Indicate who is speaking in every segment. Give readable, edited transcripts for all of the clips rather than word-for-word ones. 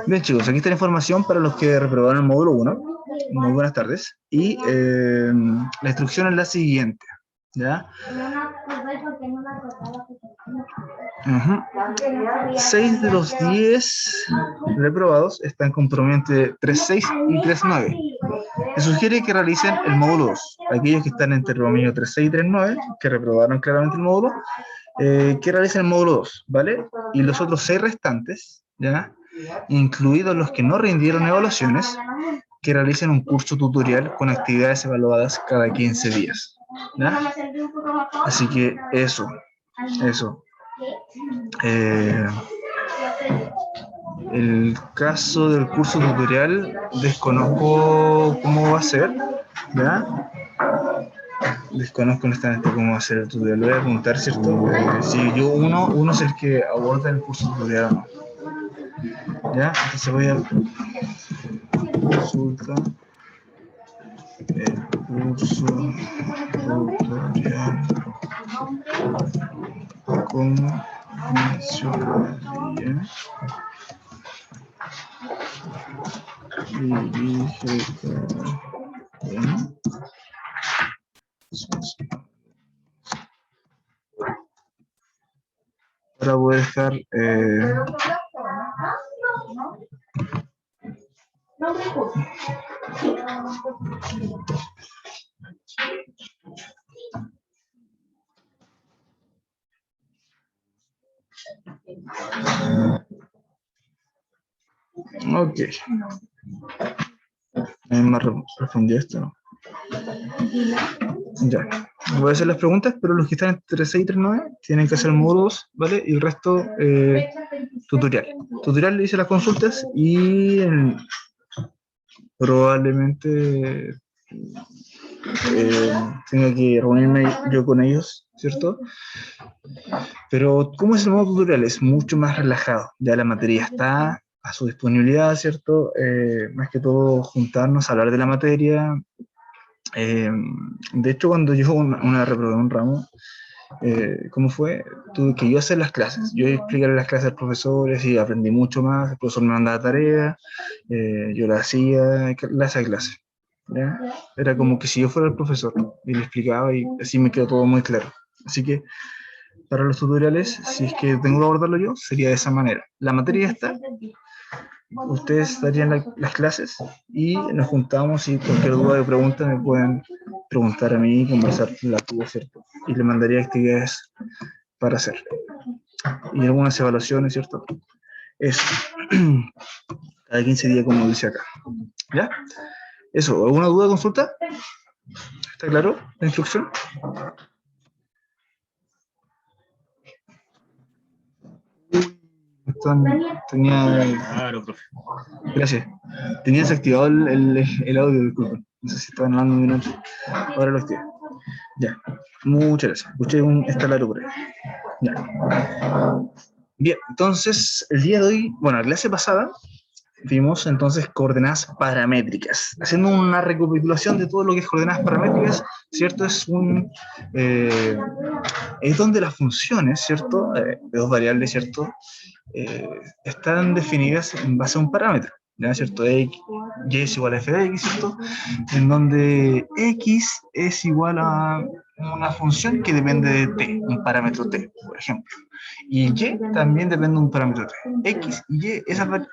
Speaker 1: Bien, chicos, aquí está la información para los que reprobaron el módulo 1. Muy buenas tardes. Y la instrucción es la siguiente. ¿Ya? 6 de los 10 reprobados están con promedio entre 3.6 y 3.9. Se sugiere que realicen el módulo 2. Aquellos que están entre promedio 3.6 y 3.9, que reprobaron claramente el módulo, que realicen el módulo 2, ¿vale? Y los otros 6 restantes, ¿ya? Incluidos los que no rindieron evaluaciones, que realicen un curso tutorial con actividades evaluadas cada 15 días. ¿Ya? Así que eso. Eh, el caso del curso tutorial, desconozco cómo va a ser, ¿ya? Desconozco honestamente cómo va a ser el tutorial. Lo voy a preguntar, ¿cierto? Si yo uno es el que aborda el curso tutorial o no. ¿Ya? Entonces voy a consulta el curso tutorial. ¿Cómo mencionaría? Para poder estar ok. ¿Alguien más respondió esto? ¿No? Ya. Voy a hacer las preguntas, pero los que están entre 6 y 3.9 tienen que hacer módulos, ¿vale? Y el resto, tutorial. Tutorial le hice las consultas y probablemente tenga que reunirme yo con ellos, ¿cierto? Pero ¿cómo es el modo tutorial? Es mucho más relajado. Ya la materia está a su disponibilidad, ¿cierto? Más que todo juntarnos a hablar de la materia. De hecho, cuando yo una reprobé un ramo, ¿cómo fue? Tuve que yo hacer las clases. Yo explicarle las clases a los profesores y aprendí mucho más. El profesor me mandaba tareas, yo la hacía, clase a clase. ¿Ya? Era como que si yo fuera el profesor y le explicaba y así me quedó todo muy claro. Así que para los tutoriales, si es que tengo que abordarlo yo, sería de esa manera. La materia está, ustedes darían las clases y nos juntamos y cualquier duda o pregunta me pueden preguntar a mí y conversar la tuya, ¿cierto? Y le mandaría actividades para hacer. Y algunas evaluaciones, ¿cierto? Eso. Cada 15 días, como dice acá. ¿Ya? Eso. ¿Alguna duda, consulta? ¿Está claro la instrucción? Tenía...
Speaker 2: Claro, profe.
Speaker 1: Gracias. Tenía desactivado el audio, disculpen. No sé si estaban hablando de noche. Ahora lo estoy. Ya. Muchas gracias. Escuché un estalaro por ahí. Ya. Bien, entonces, el día de hoy, bueno, la clase pasada vimos entonces coordenadas paramétricas. Haciendo una recapitulación de todo lo que es coordenadas paramétricas, ¿cierto? Es donde las funciones, ¿cierto? De dos variables, ¿cierto? Están definidas en base a un parámetro, ¿ya? ¿Cierto? Y es igual a f de x, ¿cierto? En donde x es igual a una función que depende de t, un parámetro t, por ejemplo. Y y también depende de un parámetro t. X y y,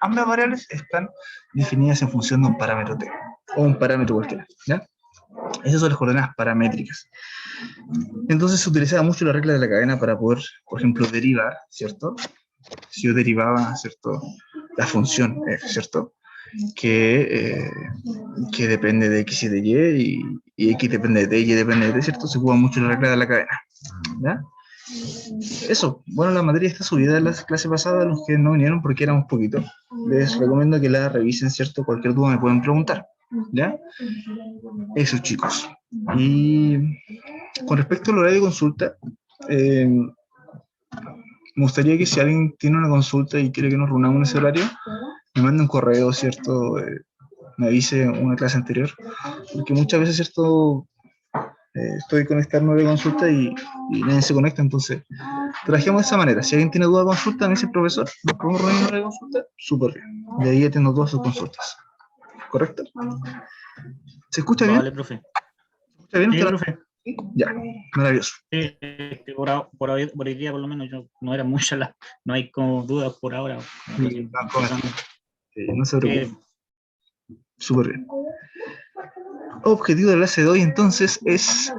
Speaker 1: ambas variables están definidas en función de un parámetro t, o un parámetro cualquiera, ¿ya? Esas son las coordenadas paramétricas. Entonces se utilizaba mucho la regla de la cadena para poder, por ejemplo, derivar, ¿cierto? Si yo derivaba, ¿cierto? La función f, ¿cierto? Que depende de x y de y x depende de t, y depende de t, ¿cierto? Se ocupa mucho la regla de la cadena, ¿ya? Eso, bueno, la materia está subida en las clases pasadas, los que no vinieron porque éramos poquitos. Les recomiendo que la revisen, ¿cierto? Cualquier duda me pueden preguntar, ¿ya? Eso, chicos. Y con respecto al horario de consulta, me gustaría que si alguien tiene una consulta y quiere que nos reunamos en ese horario, me mande un correo, ¿cierto? Me avise una clase anterior, porque muchas veces, ¿cierto? estoy conectando de consulta y nadie se conecta, entonces trabajemos de esa manera. Si alguien tiene duda o consulta, me dice el profesor, ¿nos podemos reunir en hora de consulta? Súper bien. De ahí atiendo todas sus consultas. ¿Correcto? ¿Se escucha bien?
Speaker 2: Vale, profe.
Speaker 1: ¿Se escucha bien?
Speaker 2: Sí, profe.
Speaker 1: Ya, maravilloso.
Speaker 2: Sí, por hoy día, por lo menos, no era mucha no hay como dudas por ahora.
Speaker 1: No se preocupe. Súper bien. Objetivo de la clase de hoy entonces es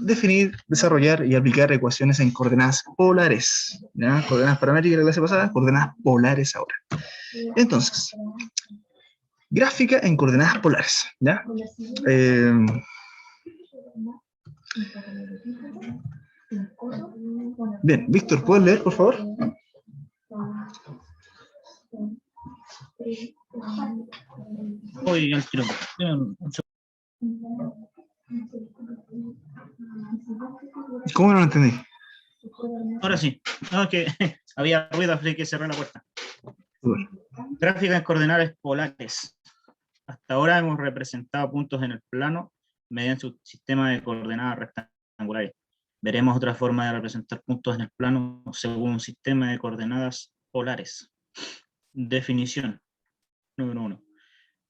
Speaker 1: definir, desarrollar y aplicar ecuaciones en coordenadas polares. ¿Ya? Coordenadas paramétricas de la clase pasada, coordenadas polares ahora. Entonces, gráfica en coordenadas polares. ¿Ya? Bien, Víctor, ¿puedes leer, por favor?
Speaker 2: Hoy al tiro.
Speaker 1: ¿Cómo no lo entendí?
Speaker 2: Ahora sí. No, que había ruido, así que cerré la puerta.
Speaker 1: Super.
Speaker 2: Gráfica en coordenadas polares. Hasta ahora hemos representado puntos en el plano mediante un sistema de coordenadas rectangulares. Veremos otra forma de representar puntos en el plano según un sistema de coordenadas polares. Definición. Número 1.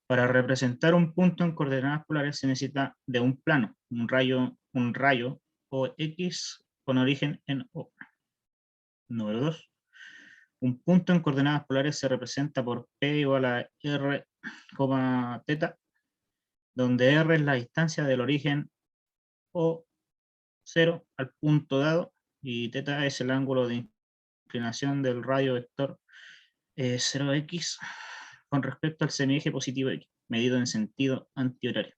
Speaker 2: Para representar un punto en coordenadas polares se necesita de un plano, un rayo o X con origen en O. Número 2. Un punto en coordenadas polares se representa por P igual a R, θ, donde R es la distancia del origen O0 al punto dado y θ es el ángulo de inclinación del radio vector 0x con respecto al semieje positivo X, medido en sentido antihorario.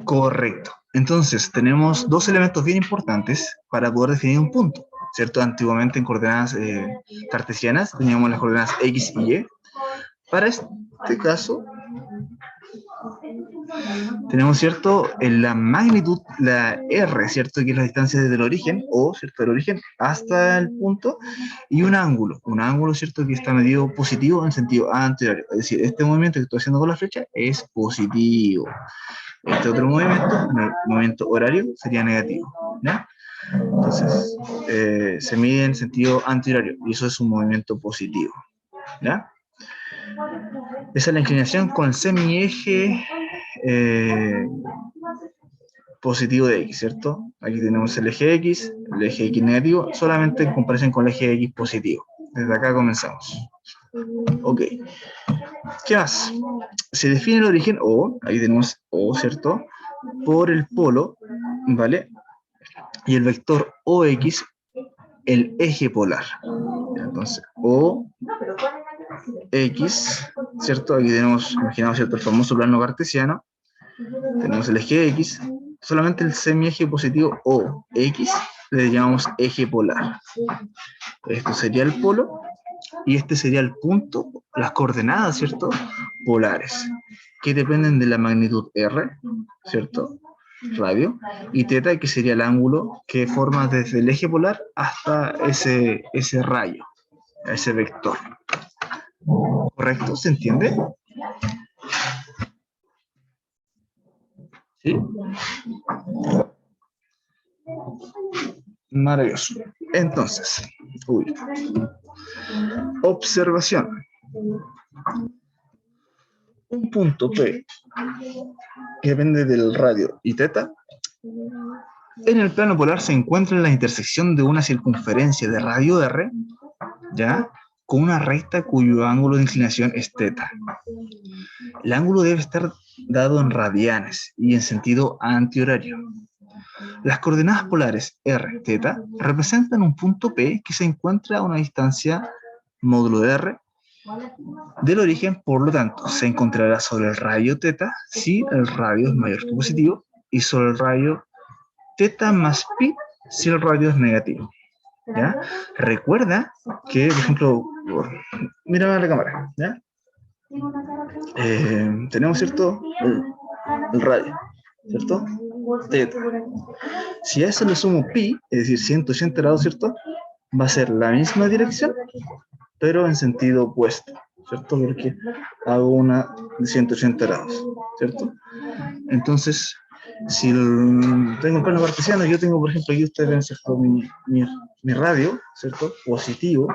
Speaker 1: Correcto. Entonces, tenemos dos elementos bien importantes para poder definir un punto, ¿cierto? Antiguamente en coordenadas cartesianas teníamos las coordenadas X y Y. Para este caso, tenemos, ¿cierto? En la magnitud, la R, ¿cierto? Que es la distancia desde el origen, o, ¿cierto? Del origen hasta el punto, y un ángulo, ¿cierto? Que está medido positivo en sentido antihorario. Es decir, este movimiento que estoy haciendo con la flecha es positivo. Este otro movimiento, el movimiento horario, sería negativo, ¿ya? Entonces, se mide en sentido antihorario, y eso es un movimiento positivo, ¿ya? Esa es la inclinación con el semieje positivo de X, ¿cierto? Aquí tenemos el eje X negativo, solamente en comparación con el eje X positivo. Desde acá comenzamos. Ok. ¿Qué más? Se define el origen O, ahí tenemos O, ¿cierto? Por el polo, ¿vale? Y el vector OX, el eje polar. Entonces, OX, ¿cierto? Aquí tenemos, imaginamos, ¿cierto? El famoso plano cartesiano. Tenemos el eje X, solamente el semieje positivo o X le llamamos eje polar. Esto sería el polo y este sería el punto, las coordenadas, ¿cierto? Polares, que dependen de la magnitud R, ¿cierto? Radio, y θ, que sería el ángulo que forma desde el eje polar hasta ese rayo, ese vector. ¿Correcto? ¿Se entiende? ¿Sí? Maravilloso. Entonces, observación. Un punto P que depende del radio y θ en el plano polar se encuentra en la intersección de una circunferencia de radio R, ¿ya? Con una recta cuyo ángulo de inclinación es θ. El ángulo debe estar dado en radianes y en sentido antihorario. Las coordenadas polares R, θ, representan un punto P que se encuentra a una distancia módulo de R del origen, por lo tanto, se encontrará sobre el radio θ si el radio es mayor que positivo y sobre el radio θ más pi si el radio es negativo. ¿Ya? Recuerda que, por ejemplo, mira la cámara, ¿ya? Tenemos, ¿cierto? El radio, ¿cierto? Θ. Si a eso le sumo pi, es decir, 180 grados, ¿cierto? Va a ser la misma dirección, pero en sentido opuesto, ¿cierto? Porque hago una de 180 grados, ¿cierto? Entonces, tengo el plano cartesiano, yo tengo, por ejemplo, aquí ustedes ven, ¿cierto? Mi radio, ¿cierto? Positivo.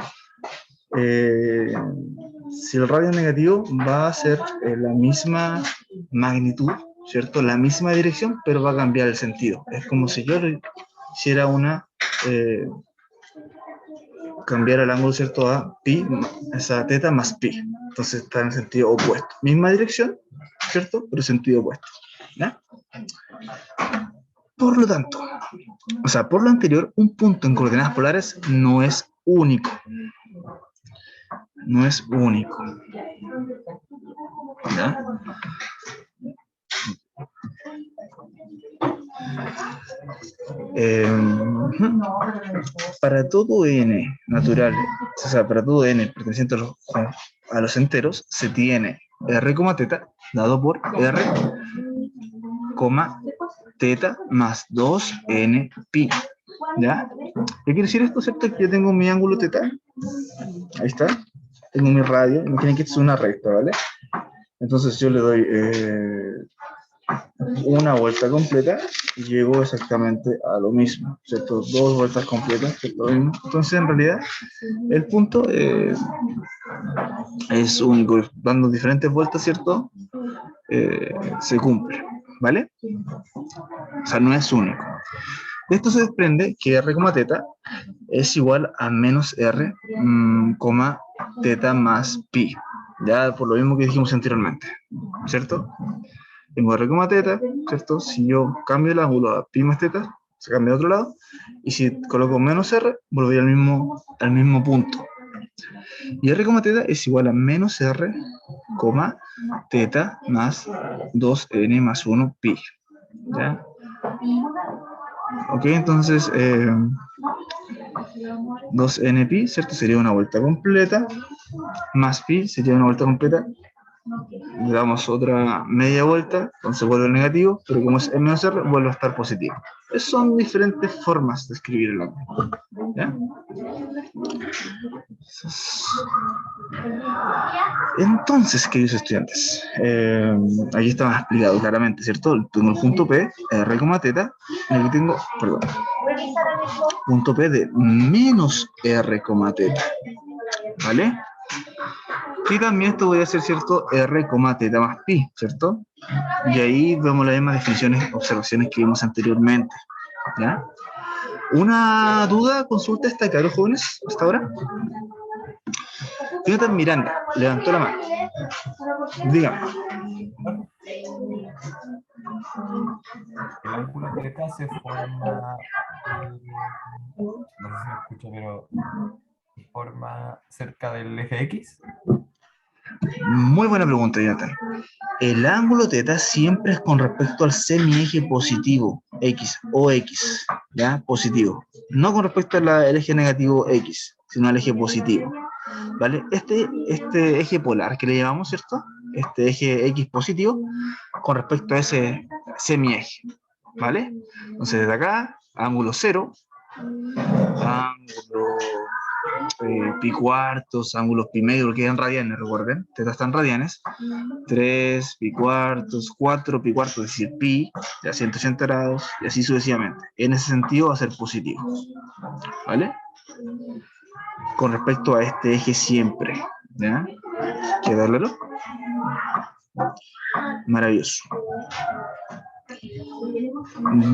Speaker 1: Si el radio es negativo, va a ser la misma magnitud, ¿cierto? La misma dirección, pero va a cambiar el sentido. Es como si yo hiciera cambiar el ángulo, ¿cierto? A pi, esa teta más pi. Entonces está en el sentido opuesto. Misma dirección, ¿cierto? Pero sentido opuesto. ¿Ya? Por lo tanto, o sea, por lo anterior, un punto en coordenadas polares no es único. No es único. ¿Ya? Para todo n natural, o sea, para todo n perteneciente a los enteros, se tiene r, teta dado por r, teta más 2n pi. ¿Ya? ¿Qué quiere decir esto? ¿Cierto? Que yo tengo mi ángulo teta. Ahí está. Tengo mi radio. Imaginen que esto es una recta, ¿vale? Entonces yo le doy una vuelta completa y llego exactamente a lo mismo, ¿cierto? Dos vueltas completas, ¿cierto? Entonces, en realidad, el punto es único. Dando diferentes vueltas, ¿cierto? Se cumple, ¿vale? O sea, no es único. De esto se desprende que r, teta es igual a menos r, teta más pi. Ya por lo mismo que dijimos anteriormente, ¿cierto? Tengo r, teta, ¿cierto? Si yo cambio el ángulo a pi más teta, se cambia a otro lado. Y si coloco menos r, volvería al mismo punto. Y r, teta es igual a menos r, teta más 2n más 1 pi. ¿Ya? Ok, entonces 2n pi, ¿cierto? Sería una vuelta completa, más pi sería una vuelta completa, le damos otra media vuelta, entonces vuelve al negativo, pero como es menos r, vuelve a estar positivo. Esas son diferentes formas de escribir el ángulo. ¿Ya? Entonces, queridos estudiantes, aquí está más explicado claramente, ¿cierto? Tengo el punto P, r, teta, y aquí tengo, perdón, punto P de menos r, teta, ¿vale? Y también esto voy a hacer, ¿cierto? R, teta más pi, ¿cierto? Y ahí vemos las mismas definiciones, observaciones que vimos anteriormente, ¿ya? ¿Una duda, consulta está claro, jóvenes, hasta ahora? Jonathan Miranda, levantó la mano. Dígame.
Speaker 3: El ángulo teta se forma, no sé si me escucha, pero se forma cerca del eje X.
Speaker 1: Muy buena pregunta, Jonathan. El ángulo teta siempre es con respecto al semieje positivo, X, o X, ¿ya? Positivo. No con respecto al eje negativo X, sino al eje positivo, ¿vale? Este eje polar que le llamamos, ¿cierto? Este eje X positivo, con respecto a ese semieje, ¿vale? Entonces, desde acá, ángulo 0, ángulo pi cuartos, ángulos pi medio, que quedan radianes, recuerden, tetas están radianes, 3 pi cuartos, 4 pi cuartos, es decir, pi, ya 180 grados, y así sucesivamente. En ese sentido va a ser positivo, ¿vale? Con respecto a este eje siempre, ¿ya? ¿Queda claro? Maravilloso.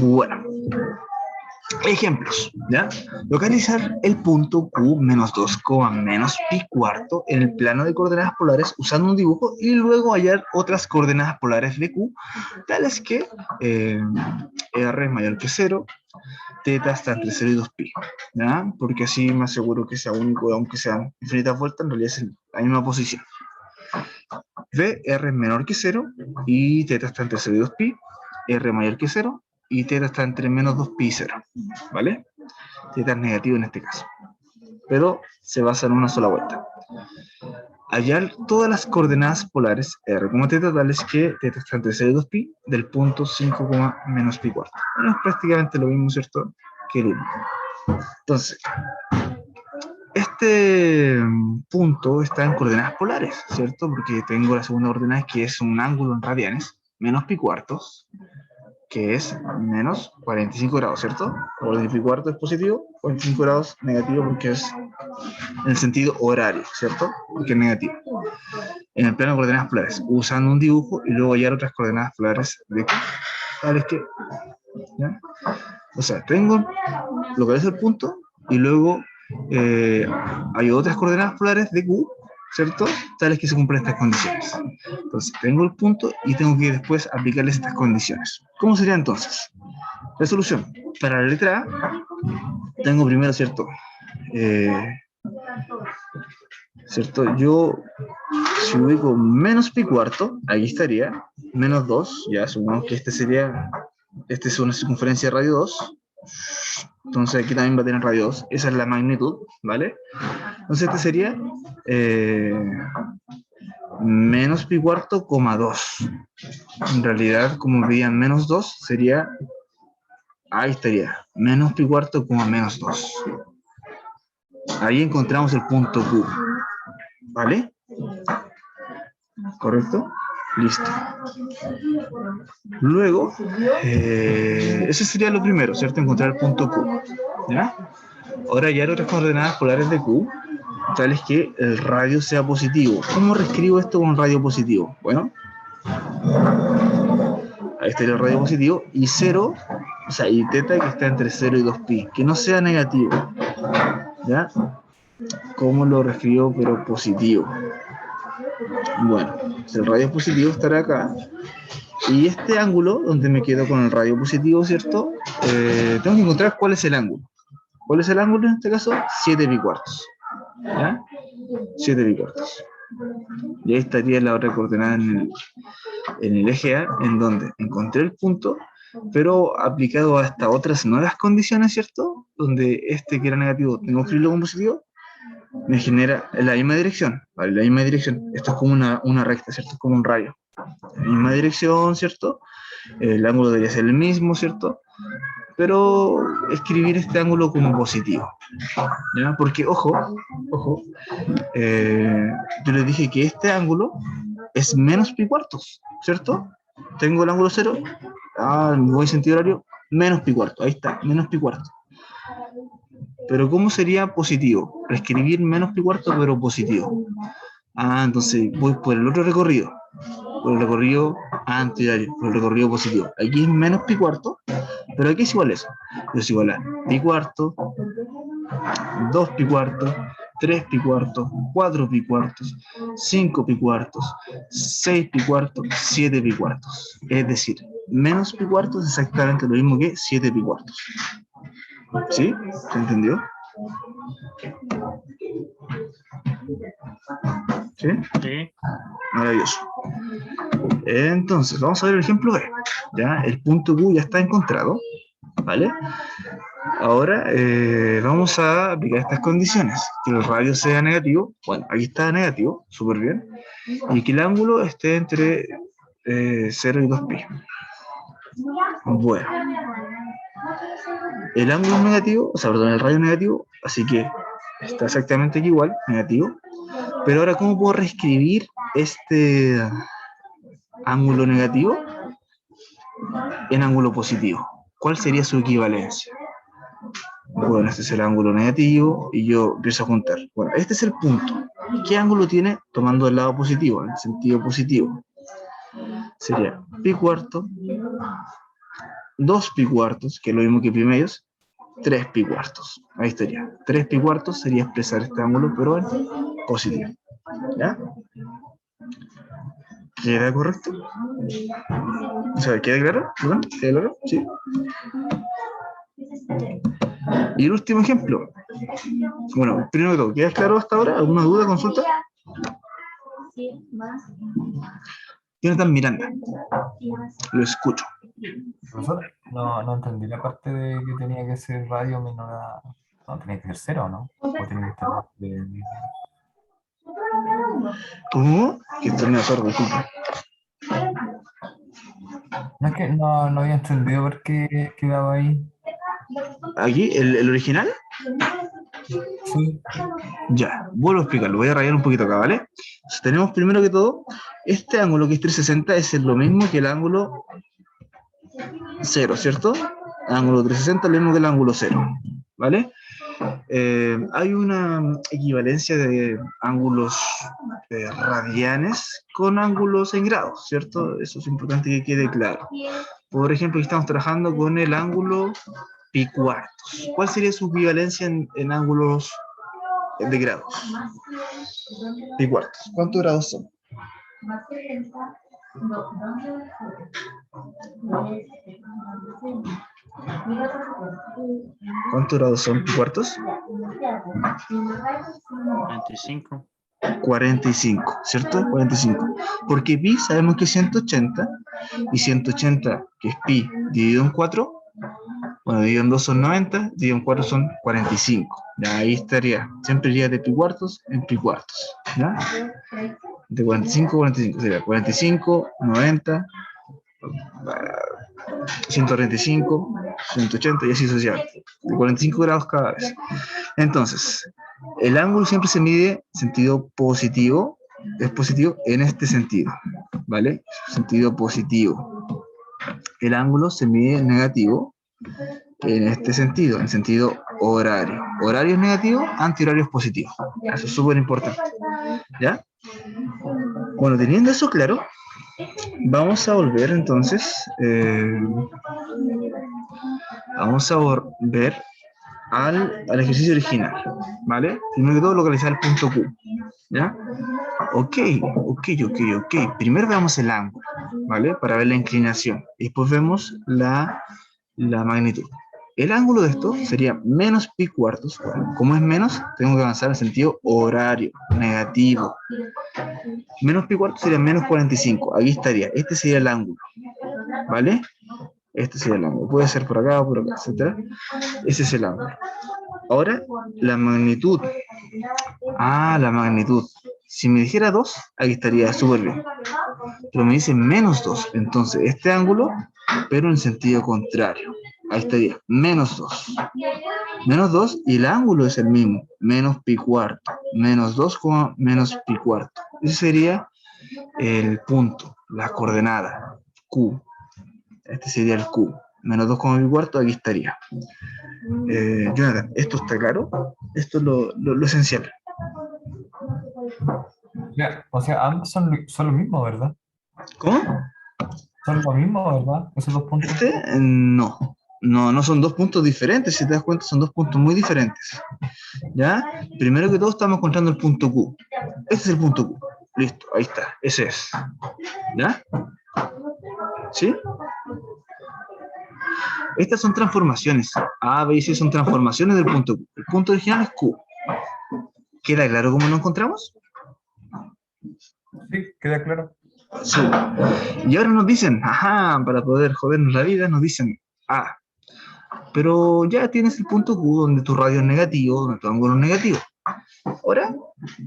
Speaker 1: Bueno. Ejemplos, ¿ya? Localizar el punto Q menos 2, menos pi cuarto en el plano de coordenadas polares usando un dibujo y luego hallar otras coordenadas polares de Q, tales que R es mayor que 0, teta está entre 0 y 2 pi, ¿ya? Porque así me aseguro que sea único, aunque sean infinitas vueltas, en realidad es en la misma posición. V, R es menor que 0 y teta está entre 0 y 2 pi, R mayor que 0, y teta está entre menos 2 pi y 0, ¿vale? Teta es negativo en este caso, pero se basa en una sola vuelta. Hallar todas las coordenadas polares R, teta, tales que teta está entre 0 y 2 pi, del punto 5, menos pi cuarto. Bueno, es prácticamente lo mismo, ¿cierto?, que el 1. Entonces, este punto está en coordenadas polares, ¿cierto? Porque tengo la segunda coordenada que es un ángulo en radianes, menos pi cuartos, que es menos 45 grados, ¿cierto? Orden pi cuarto es positivo, 45 grados negativo porque es en el sentido horario, ¿cierto? Porque es negativo. En el plano de coordenadas polares, usando un dibujo y luego hallar otras coordenadas polares de tales que, ¿ya? O sea, tengo lo que es el punto y luego hay otras coordenadas polares de Q, ¿cierto? Tales que se cumplen estas condiciones. Entonces, tengo el punto y tengo que después aplicarles estas condiciones. ¿Cómo sería entonces? Resolución. Para la letra A, tengo primero, ¿cierto? ¿Cierto? Yo, si ubico menos pi cuarto, ahí estaría, menos 2, ya supongamos que este es una circunferencia de radio 2, entonces aquí también va a tener radio 2, esa es la magnitud, ¿vale? Entonces este sería menos pi cuarto, coma 2. En realidad, como veían menos 2, sería, ahí estaría, menos pi cuarto, coma menos 2. Ahí encontramos el punto Q, ¿vale? ¿Correcto? Listo. Luego, ese sería lo primero, ¿cierto? Encontrar el punto Q, ¿ya? Ahora ya hay otras coordenadas polares de Q, tales que el radio sea positivo. ¿Cómo reescribo esto con un radio positivo? Bueno, ahí estaría el radio positivo, y 0, o sea, y teta que está entre 0 y 2pi, que no sea negativo, ¿ya? ¿Cómo lo reescribo pero positivo? Bueno, si el radio positivo estará acá, y este ángulo, donde me quedo con el radio positivo, ¿cierto? Tengo que encontrar cuál es el ángulo. ¿Cuál es el ángulo en este caso? 7 pi cuartos. ¿Ya? 7 pi cuartos. Y ahí estaría la otra coordenada en el eje A, en donde encontré el punto, pero aplicado a estas otras nuevas condiciones, ¿cierto? Donde este que era negativo tengo que escribirlo como positivo, me genera en la misma dirección, ¿vale? La misma dirección. Esto es como una recta, ¿cierto? Es como un rayo. La misma dirección, ¿cierto? El ángulo debería ser el mismo, ¿cierto? Pero escribir este ángulo como positivo, ¿ya? Porque, ojo, yo les dije que este ángulo es menos pi cuartos, ¿cierto? Tengo el ángulo 0, voy en sentido horario, menos pi cuarto, ahí está, menos pi cuarto. Pero ¿cómo sería positivo? Reescribir menos pi cuarto, pero positivo. Entonces voy por el otro recorrido, por el recorrido antihorario, por el recorrido positivo. Aquí es menos pi cuarto, pero aquí es igual a eso. Es igual a pi cuarto, 2 pi cuarto, 3 pi cuarto, 4 pi cuartos, 5 pi cuartos, 6 pi cuartos, 7 pi cuartos. Es decir, menos pi cuartos es exactamente lo mismo que 7 pi cuartos. ¿Sí? ¿Se entendió? ¿Sí?
Speaker 2: Sí.
Speaker 1: Maravilloso. Entonces, vamos a ver el ejemplo B. ¿Ya? El punto Q ya está encontrado, ¿vale? Ahora vamos a aplicar estas condiciones. Que el radio sea negativo, bueno, aquí está negativo, súper bien, y que el ángulo esté entre 0 y 2pi. Bueno, el ángulo es negativo, o sea, perdón, el radio es negativo, así que está exactamente aquí igual, negativo. Pero ahora, ¿cómo puedo reescribir este ángulo negativo en ángulo positivo? ¿Cuál sería su equivalencia? Bueno, este es el ángulo negativo y yo empiezo a juntar. Bueno, este es el punto. ¿Qué ángulo tiene tomando el lado positivo, en el sentido positivo? Sería pi cuarto, 2 pi cuartos, que es lo mismo que pi medios, 3 pi cuartos. Ahí estaría. 3 pi cuartos sería expresar este ángulo, pero en positivo. ¿Ya? ¿Queda correcto? O sea, ¿queda claro? ¿Perdón? ¿Queda claro? Sí. Y el último ejemplo. Bueno, primero que todo, ¿queda claro hasta ahora? ¿Alguna duda, consulta? Jonathan Miranda. Lo escucho.
Speaker 3: Profesor, no entendí la parte de que tenía que ser radio menor a... No, tenía que ser 0, ¿no? O tenía que estar
Speaker 1: ¿Cómo? Que estoy medio sordo, disculpa.
Speaker 3: No es que no había entendido por qué quedaba ahí.
Speaker 1: ¿Aquí? ¿El original?
Speaker 3: Sí.
Speaker 1: Ya, vuelvo a explicarlo, voy a rayar un poquito acá, ¿vale? Entonces, tenemos primero que todo, este ángulo que es 360 es lo mismo que el ángulo 0, ¿cierto? Ángulo 360 es lo mismo que el ángulo 0, ¿vale? Hay una equivalencia de ángulos radianes con ángulos en grados, ¿cierto? Eso es importante que quede claro. Por ejemplo, aquí estamos trabajando con el ángulo pi cuartos. ¿Cuál sería su equivalencia en ángulos de grados? Pi cuartos. ¿Cuántos grados son? ¿Cuántos grados son pi cuartos?
Speaker 2: 25.
Speaker 1: 45, ¿cierto? 45. Porque pi sabemos que es 180, y 180, que es pi, dividido en 4, bueno, dividido en 2 son 90, dividido en 4 son 45. Ya ahí estaría, siempre iría de pi cuartos en pi cuartos, ¿ya? De 45 a 45, sería 45, 90, 135, 180 y así sucesivamente. De 45 grados cada vez. Entonces, el ángulo siempre se mide en sentido positivo, es positivo en este sentido, ¿vale? Sentido positivo. El ángulo se mide en negativo en este sentido, en sentido horario. Horario es negativo, antihorario es positivo. Eso es súper importante, ¿ya? Bueno, teniendo eso claro, vamos a volver entonces, vamos a volver al ejercicio original, ¿vale? Primero que todo, localizar el punto Q, ¿ya? Ok. Primero veamos el ángulo, ¿vale? Para ver la inclinación. Y después vemos la magnitud. El ángulo de esto sería menos pi cuartos. Bueno, como es menos, tengo que avanzar en sentido horario, negativo. Menos pi cuartos sería menos 45. Aquí estaría. Este sería el ángulo, ¿vale? Este sería el ángulo. Puede ser por acá o por acá, etc. Ese es el ángulo. Ahora, la magnitud. Ah, la magnitud. Si me dijera 2, aquí estaría súper bien. Pero me dice menos 2. Entonces, este ángulo, pero en sentido contrario. Ahí estaría, menos 2. Menos 2 y el ángulo es el mismo. Menos pi cuarto. Menos 2, menos pi cuarto. Ese sería el punto, la coordenada. Q. Este sería el Q. Menos 2, pi cuarto, aquí estaría. Jonathan, ¿esto está claro? Esto es lo esencial.
Speaker 3: Ya, o sea, ambos son lo mismo, ¿verdad?
Speaker 1: ¿Cómo?
Speaker 3: Son lo mismo, ¿verdad? Esos dos puntos.
Speaker 1: No. No son dos puntos diferentes, si te das cuenta, son dos puntos muy diferentes. ¿Ya? Primero que todo estamos encontrando el punto Q. Este es el punto Q. Listo, ahí está, ese es. ¿Ya? ¿Sí? Estas son transformaciones. A, B y C son transformaciones del punto Q. El punto original es Q. ¿Queda claro cómo lo encontramos?
Speaker 3: Sí, queda claro.
Speaker 1: Sí. Y ahora nos dicen, ajá, para poder jodernos la vida, nos dicen, pero ya tienes el punto Q donde tu radio es negativo, donde tu ángulo es negativo. Ahora,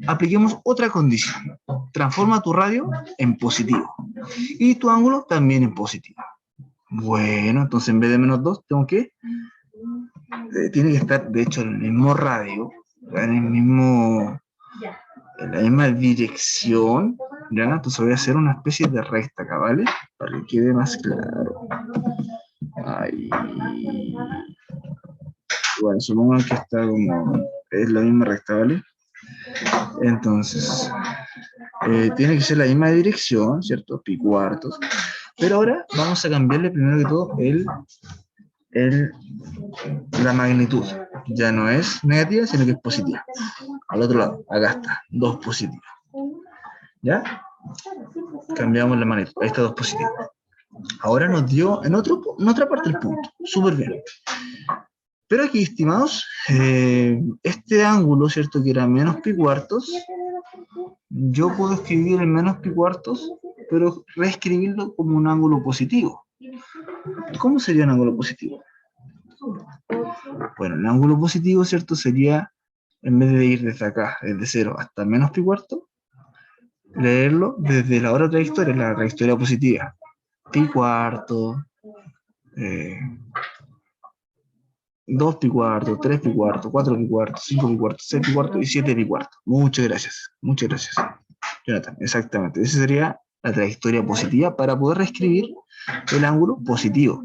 Speaker 1: apliquemos otra condición. Transforma tu radio en positivo. Y tu ángulo también en positivo. Bueno, entonces en vez de menos 2, tengo que... tiene que estar, de hecho, en el mismo radio, en la misma dirección, ¿ya? Entonces voy a hacer una especie de recta acá, ¿vale? Para que quede más claro. Ahí. Bueno, supongan que está como... es la misma recta, ¿vale? Entonces, tiene que ser la misma dirección, ¿cierto? Pi cuartos. Pero ahora vamos a cambiarle primero que todo la magnitud. Ya no es negativa, sino que es positiva. Al otro lado, acá está, 2 positivos. ¿Ya? Cambiamos la magnitud, ahí está 2 positivos. Ahora nos dio en otra parte el punto. Súper bien. Pero aquí, estimados, este ángulo, ¿cierto? Que era menos pi cuartos, yo puedo escribir el menos pi cuartos, pero reescribirlo como un ángulo positivo. ¿Cómo sería un ángulo positivo? Bueno, el ángulo positivo, ¿cierto? Sería, en vez de ir desde acá, desde 0 hasta menos pi cuarto, leerlo desde la otra trayectoria, la trayectoria positiva. Pi cuarto, 2 pi cuarto, 3 pi cuarto, 4 pi cuarto, 5 pi cuarto, 6 pi cuarto y 7 pi cuarto. Muchas gracias, Jonathan, exactamente. Esa sería la trayectoria positiva para poder reescribir el ángulo positivo.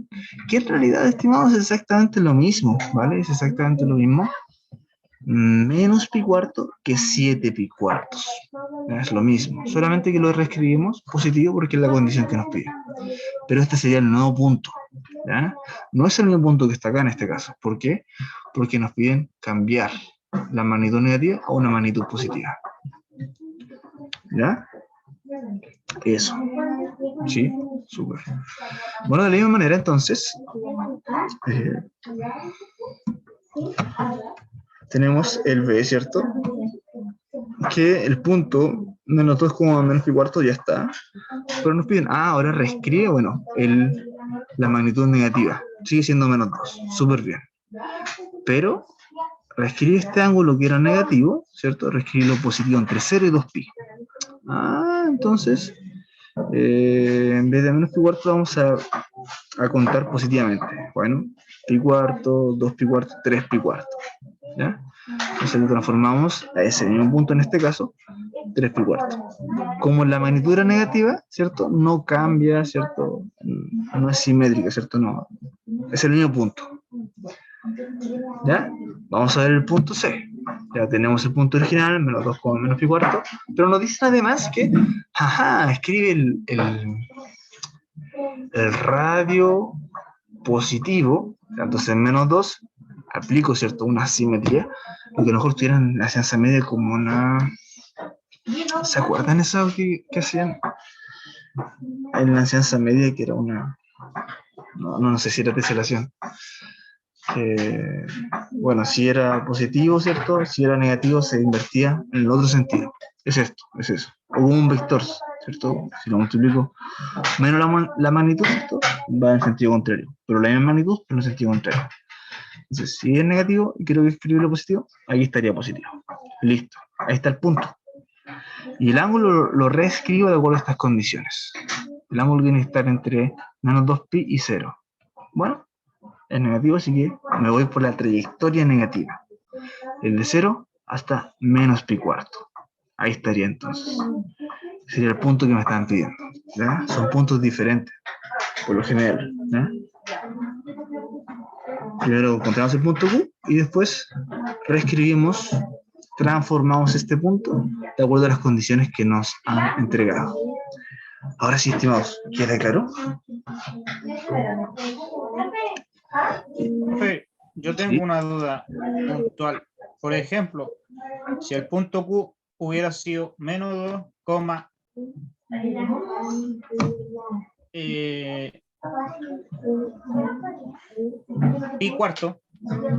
Speaker 1: Que en realidad, estimados, es exactamente lo mismo, ¿vale? Es exactamente lo mismo. Menos pi cuarto que 7 pi cuartos. ¿Ya? Es lo mismo, solamente que lo reescribimos positivo porque es la condición que nos pide. Pero este sería el nuevo punto, ¿ya? No es el mismo punto que está acá en este caso. ¿Por qué? Porque nos piden cambiar la magnitud negativa a una magnitud positiva. ¿Ya? Eso. Sí, súper. Bueno, de la misma manera, entonces, tenemos el B, ¿cierto? Que el punto menos 2 como menos pi cuarto ya está. Pero nos piden, ahora reescribe, bueno, la magnitud negativa. Sigue siendo menos 2. Súper bien. Pero reescribe este ángulo que era negativo, ¿cierto? Reescribe lo positivo entre 0 y 2 pi. Entonces, en vez de menos pi cuarto vamos a contar positivamente. Bueno, pi cuarto, 2 pi cuarto, 3 pi cuarto. ¿Ya? Entonces lo transformamos a ese mismo punto en este caso, 3 pi cuarto. Como la magnitud era negativa, ¿cierto? No cambia, ¿cierto? No es simétrica, ¿cierto? No, es el mismo punto. ¿Ya? Vamos a ver el punto C. Ya tenemos el punto original, menos 2, menos pi cuarto, pero nos dicen además que, escribe el radio positivo, entonces menos 2, aplico, ¿cierto? Una simetría, lo que a lo mejor tuvieran la ciencia media como una... ¿Se acuerdan eso que hacían en la ciencia media, que era una... No sé si era teselación. Bueno, si era positivo, ¿cierto? Si era negativo, se invertía en el otro sentido. Es esto, es eso. O un vector, ¿cierto? Si lo multiplico menos la magnitud, ¿cierto? Va en sentido contrario. Pero la misma magnitud, pero en sentido contrario. Entonces, si es negativo y quiero escribirlo positivo, aquí estaría positivo. Listo. Ahí está el punto. Y el ángulo lo reescribo de acuerdo a estas condiciones. El ángulo tiene que estar entre menos 2pi y 0. Bueno, es negativo, así que me voy por la trayectoria negativa. Desde 0 hasta menos pi cuarto. Ahí estaría entonces. Sería el punto que me están pidiendo. ¿Ya? Son puntos diferentes, por lo general. ¿Ya? Primero encontramos el punto Q y después reescribimos, transformamos este punto de acuerdo a las condiciones que nos han entregado. Ahora sí, estimados, ¿queda claro?
Speaker 2: Yo tengo una duda puntual. Por ejemplo, si el punto Q hubiera sido menos 2, pi cuarto,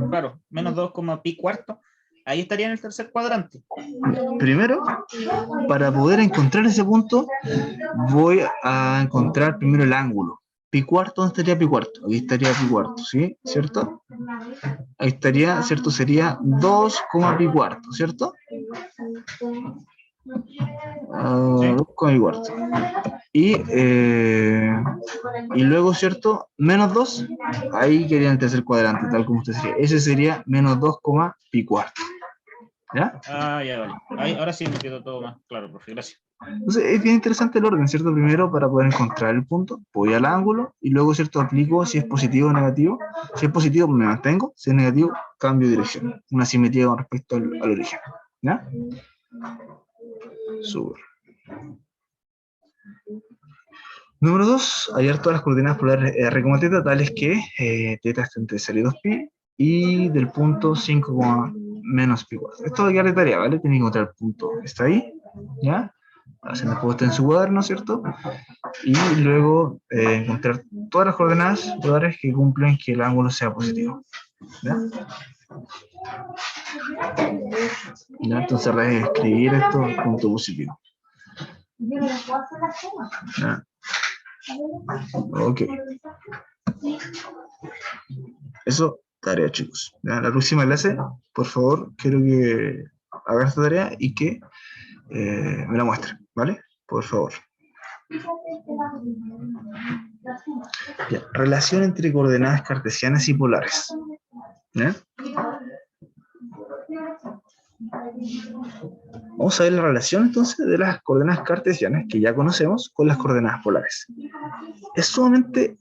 Speaker 2: claro, menos 2, pi cuarto, ahí estaría en el tercer cuadrante.
Speaker 1: Primero, para poder encontrar ese punto, voy a encontrar primero el ángulo. Pi cuarto, ¿dónde estaría pi cuarto? Aquí estaría pi cuarto, ¿sí? ¿Cierto? Ahí estaría, ¿cierto? Sería 2, pi cuarto, ¿cierto? 2, pi cuarto. Y luego, ¿cierto? Menos 2, ahí quería el tercer cuadrante, tal como usted sería. Ese sería menos 2, pi cuarto. ¿Ya?
Speaker 2: Ya vale. Ahí, ahora sí me quedó todo más claro, profe, gracias.
Speaker 1: Entonces es bien interesante el orden, ¿cierto? Primero, para poder encontrar el punto, voy al ángulo y luego, ¿cierto? Aplico si es positivo o negativo. Si es positivo, me mantengo. Si es negativo, cambio de dirección. Una simetría con respecto al origen. ¿Ya? Súper. Número 2, hallar todas las coordenadas polares R, teta, tales que teta está entre 0 y 2pi y del punto 5, menos pi cuarto. Esto va a quedar de tarea, ¿vale? Tiene que encontrar el punto. Está ahí, ¿ya? Haciendo puesto en su cuaderno, ¿cierto? Y luego encontrar todas las coordenadas polares que cumplen que el ángulo sea positivo. ¿Ya? ¿Ya? Entonces reescribir esto punto positivo. ¿Ya? Ok. Eso, tarea, chicos. ¿Ya? La próxima clase, por favor, quiero que hagan esta tarea y que me la muestren, ¿vale? Por favor. Ya, relación entre coordenadas cartesianas y polares. ¿Ya? Vamos a ver la relación entonces de las coordenadas cartesianas que ya conocemos con las coordenadas polares. Es sumamente...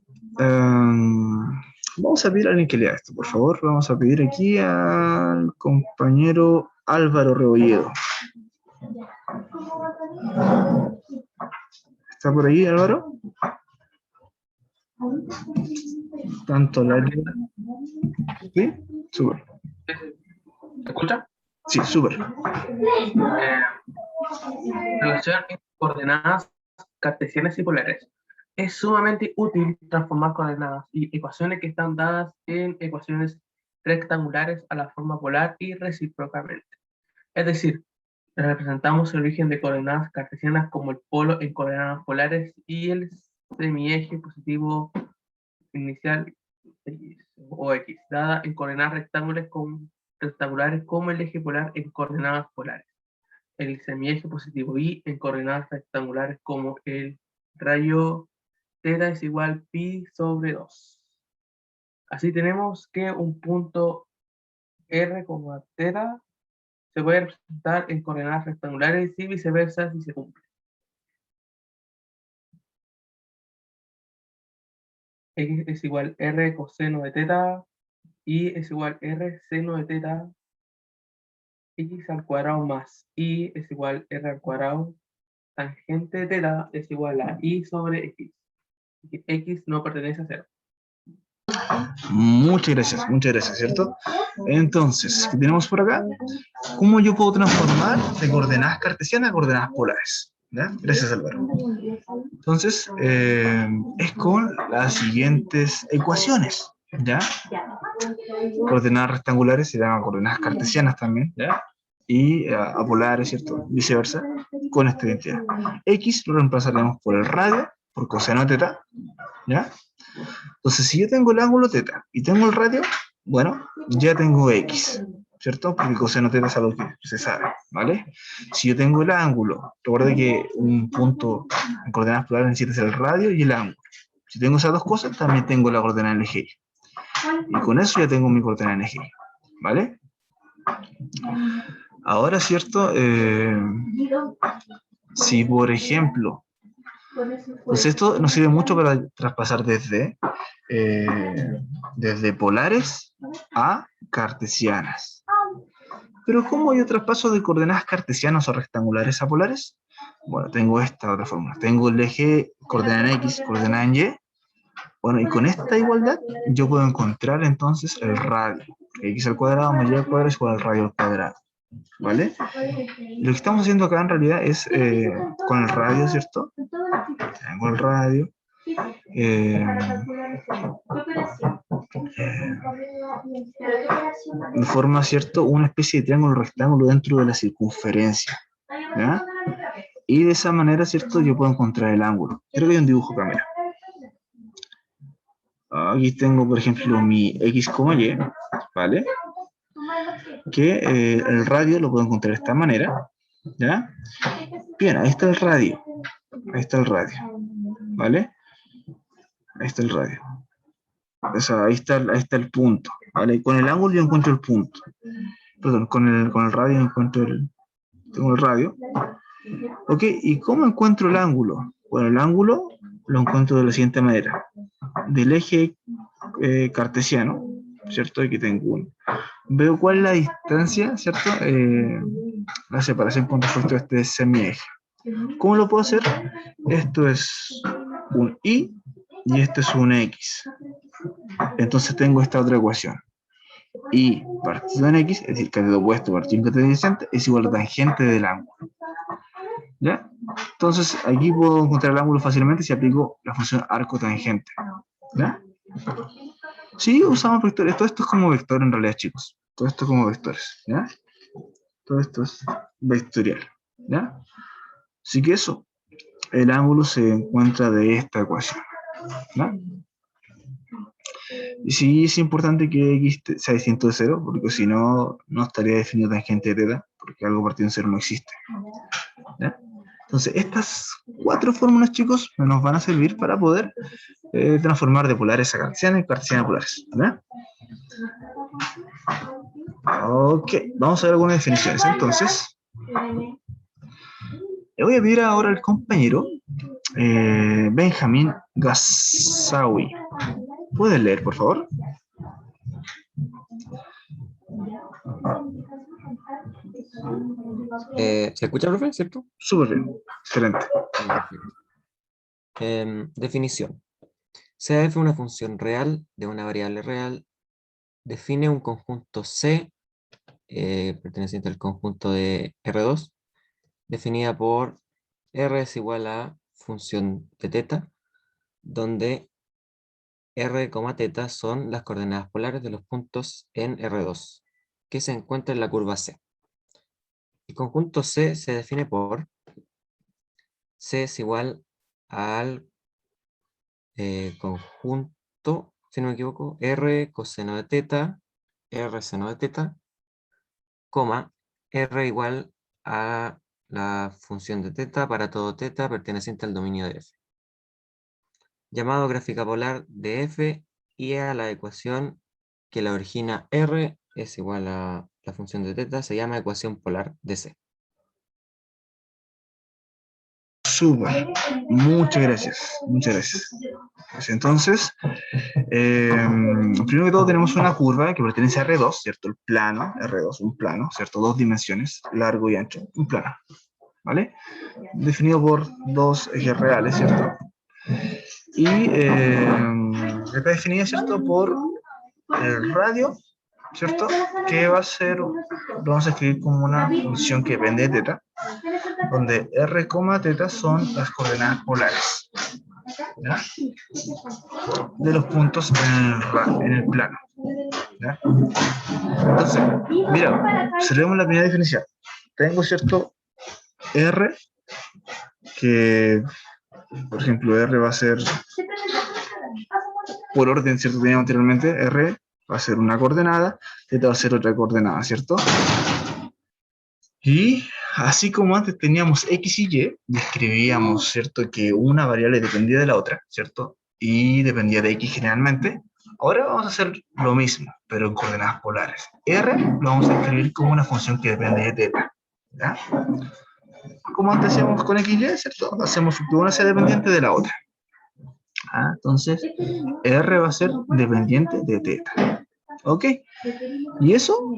Speaker 1: vamos a pedir a alguien que lea esto, por favor. Vamos a pedir aquí al compañero Álvaro Rebolledo. ¿Está por ahí, Álvaro? Tanto la... ¿Sí? Súper.
Speaker 4: ¿Se escucha?
Speaker 1: Sí, súper.
Speaker 4: Relación entre coordenadas cartesianas y polares. Es sumamente útil transformar coordenadas y ecuaciones que están dadas en ecuaciones rectangulares a la forma polar y recíprocamente. Es decir, representamos el origen de coordenadas cartesianas como el polo en coordenadas polares y el semieje positivo inicial o X, dada en coordenadas rectangulares como el eje polar en coordenadas polares. El semieje positivo y en coordenadas rectangulares como el rayo θ es igual pi sobre 2. Así tenemos que un punto R como θ se puede representar en coordenadas rectangulares y viceversa si se cumple. X es igual R coseno de θ, Y es igual R seno de θ, X al cuadrado más Y es igual R al cuadrado, tangente de θ es igual a Y sobre X. X no pertenece a 0.
Speaker 1: Muchas gracias, ¿cierto? Entonces, ¿qué tenemos por acá? ¿Cómo yo puedo transformar de coordenadas cartesianas a coordenadas polares? ¿Ya? Gracias, Álvaro. Entonces, es con las siguientes ecuaciones, ¿ya? Coordenadas rectangulares se llaman coordenadas cartesianas también, ¿ya? Y apolares, ¿cierto? Viceversa, con esta identidad. X lo reemplazaremos por el radio, por coseno de θ, ¿ya? Entonces, si yo tengo el ángulo θ y tengo el radio, bueno, ya tengo X, ¿cierto? Porque coseno θ es algo que se sabe, ¿vale? Si yo tengo el ángulo, recuerda que un punto en coordenadas polares necesita ser el radio y el ángulo. Si tengo esas dos cosas, también tengo la coordenada en eje Y. Y con eso ya tengo mi coordenada en eje Y, ¿vale? Ahora, ¿cierto? Si, por ejemplo, pues esto nos sirve mucho para traspasar desde polares a cartesianas. Pero ¿cómo yo traspaso de coordenadas cartesianas o rectangulares a polares? Bueno, tengo esta otra fórmula. Tengo el eje coordenada en X, coordenada en Y. Bueno, y con esta igualdad yo puedo encontrar entonces el radio. X al cuadrado más Y al cuadrado es igual al radio al cuadrado. ¿Vale? Lo que estamos haciendo acá en realidad es con el radio, ¿cierto? Tengo el radio. Forma, ¿cierto? Una especie de triángulo rectángulo dentro de la circunferencia, ¿ya? Y de esa manera, ¿cierto? Yo puedo encontrar el ángulo. Creo que hay un dibujo acá, mira. Aquí tengo, por ejemplo, mi X, Y, ¿vale? Que el radio lo puedo encontrar de esta manera, ¿ya? Bien, ahí está el radio. Ahí está el radio, ¿vale? Ahí está el radio. O sea, ahí está el punto, ¿vale? Con el ángulo yo encuentro el punto. Perdón, con el radio encuentro tengo el radio. Ok, ¿y cómo encuentro el ángulo? Bueno, el ángulo lo encuentro de la siguiente manera. Del eje cartesiano, ¿cierto? Aquí tengo uno. Veo cuál es la distancia, ¿cierto? La separación con respecto a este semieje. ¿Cómo lo puedo hacer? Esto es un Y y esto es un X. Entonces tengo esta otra ecuación. Y partido en X, es decir, cateto opuesto partido en cateto adyacente, es igual a tangente del ángulo. ¿Ya? Entonces aquí puedo encontrar el ángulo fácilmente si aplico la función arco tangente. ¿Ya? Sí, usamos vectores. Todo esto es como vector en realidad, chicos. Todo esto es como vectores. ¿Ya? Todo esto es vectorial. ¿Ya? Así que eso, el ángulo se encuentra de esta ecuación. ¿Ya? Y sí es importante que X sea distinto de 0, porque si no, no estaría definido tangente de θ, porque algo partido en 0 no existe. ¿Ya? Entonces, estas 4 fórmulas, chicos, nos van a servir para poder transformar de polares a cartesianas y cartesianas a polares. ¿Ya? Ok, vamos a ver algunas definiciones. Entonces, le voy a pedir ahora al compañero Benjamín Gassawi. ¿Puedes leer, por favor?
Speaker 5: ¿Se escucha, profe? ¿Cierto?
Speaker 1: Súper bien, excelente.
Speaker 5: Perfecto. Definición. CF es una función real de una variable real. Define un conjunto C, perteneciente al conjunto de R2, definida por R es igual a función de teta, donde R, teta son las coordenadas polares de los puntos en R2, que se encuentra en la curva C. El conjunto C se define por C es igual al conjunto, si no me equivoco, R coseno de teta, R seno de teta, coma, R igual a la función de teta para todo teta perteneciente al dominio de F. Llamado gráfica polar de F y a la ecuación que la origina R es igual a la función de teta, se llama ecuación polar de C.
Speaker 1: Súper, muchas gracias, muchas gracias. Pues entonces, primero que todo tenemos una curva que pertenece a R2, ¿cierto? El plano, R2, un plano, ¿cierto? Dos dimensiones, largo y ancho, un plano, ¿vale? Definido por dos ejes reales, ¿cierto? Y está definida, ¿cierto? Por el radio, ¿cierto? Que va a ser, lo vamos a escribir como una función que depende de teta, donde R, teta son las coordenadas polares, ¿ya? De los puntos en el plano, ¿ya? Entonces, mira, observemos la primera definición. Tengo, ¿cierto? R, que, por ejemplo, R va a ser, por orden, ¿cierto? Teníamos anteriormente, R va a ser una coordenada, teta va a ser otra coordenada, ¿cierto? Y así como antes teníamos X y Y, describíamos, ¿cierto? Que una variable dependía de la otra, ¿cierto? Y dependía de X generalmente. Ahora vamos a hacer lo mismo, pero en coordenadas polares. R lo vamos a escribir como una función que depende de teta, ¿ya? Como antes hacíamos con X y Y, ¿cierto? Hacemos que una sea dependiente de la otra. Entonces, R va a ser dependiente de teta. ¿Ok? Y eso,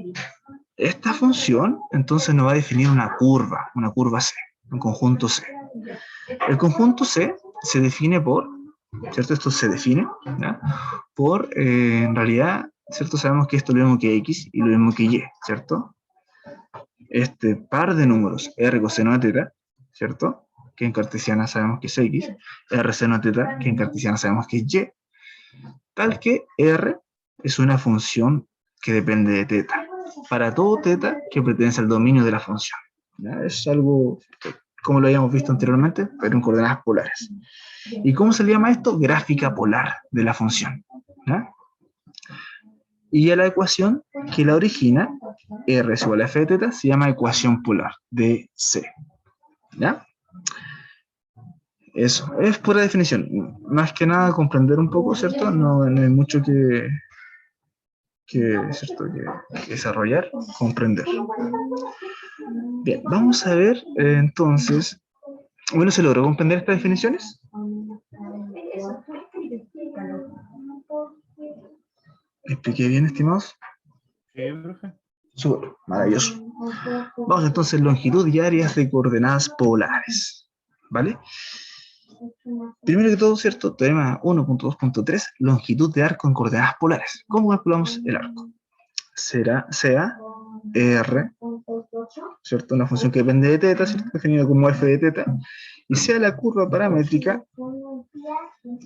Speaker 1: esta función, entonces nos va a definir una curva C, un conjunto C. El conjunto C se define por, ¿cierto? Esto se define, ¿ya? Por, en realidad, ¿cierto? Sabemos que esto es lo mismo que X y lo mismo que Y, ¿cierto? Este par de números, R coseno de teta, ¿cierto? Que en cartesiana sabemos que es X, R seno de teta, que en cartesiana sabemos que es Y, tal que R es una función que depende de teta, para todo teta que pertenece al dominio de la función, ¿ya? Es algo como lo habíamos visto anteriormente, pero en coordenadas polares. ¿Y cómo se le llama esto? Gráfica polar de la función, ¿ya? Y a la ecuación que la origina, R es igual a f de teta, se llama ecuación polar de C, ¿ya? Eso, es pura definición. Más que nada comprender un poco, ¿cierto? No hay mucho ¿cierto? que desarrollar, comprender. Bien, vamos a ver entonces. Bueno, ¿se logró comprender estas definiciones? ¿Me expliqué bien, estimados?
Speaker 2: Sí, profe.
Speaker 1: Súper, maravilloso. Vamos entonces, longitud y áreas de coordenadas polares, ¿vale? Primero que todo, ¿cierto? Teorema 1.2.3, longitud de arco en coordenadas polares. ¿Cómo calculamos el arco? Sea R, ¿cierto? Una función que depende de teta, ¿cierto? Definida como f de teta, y sea la curva paramétrica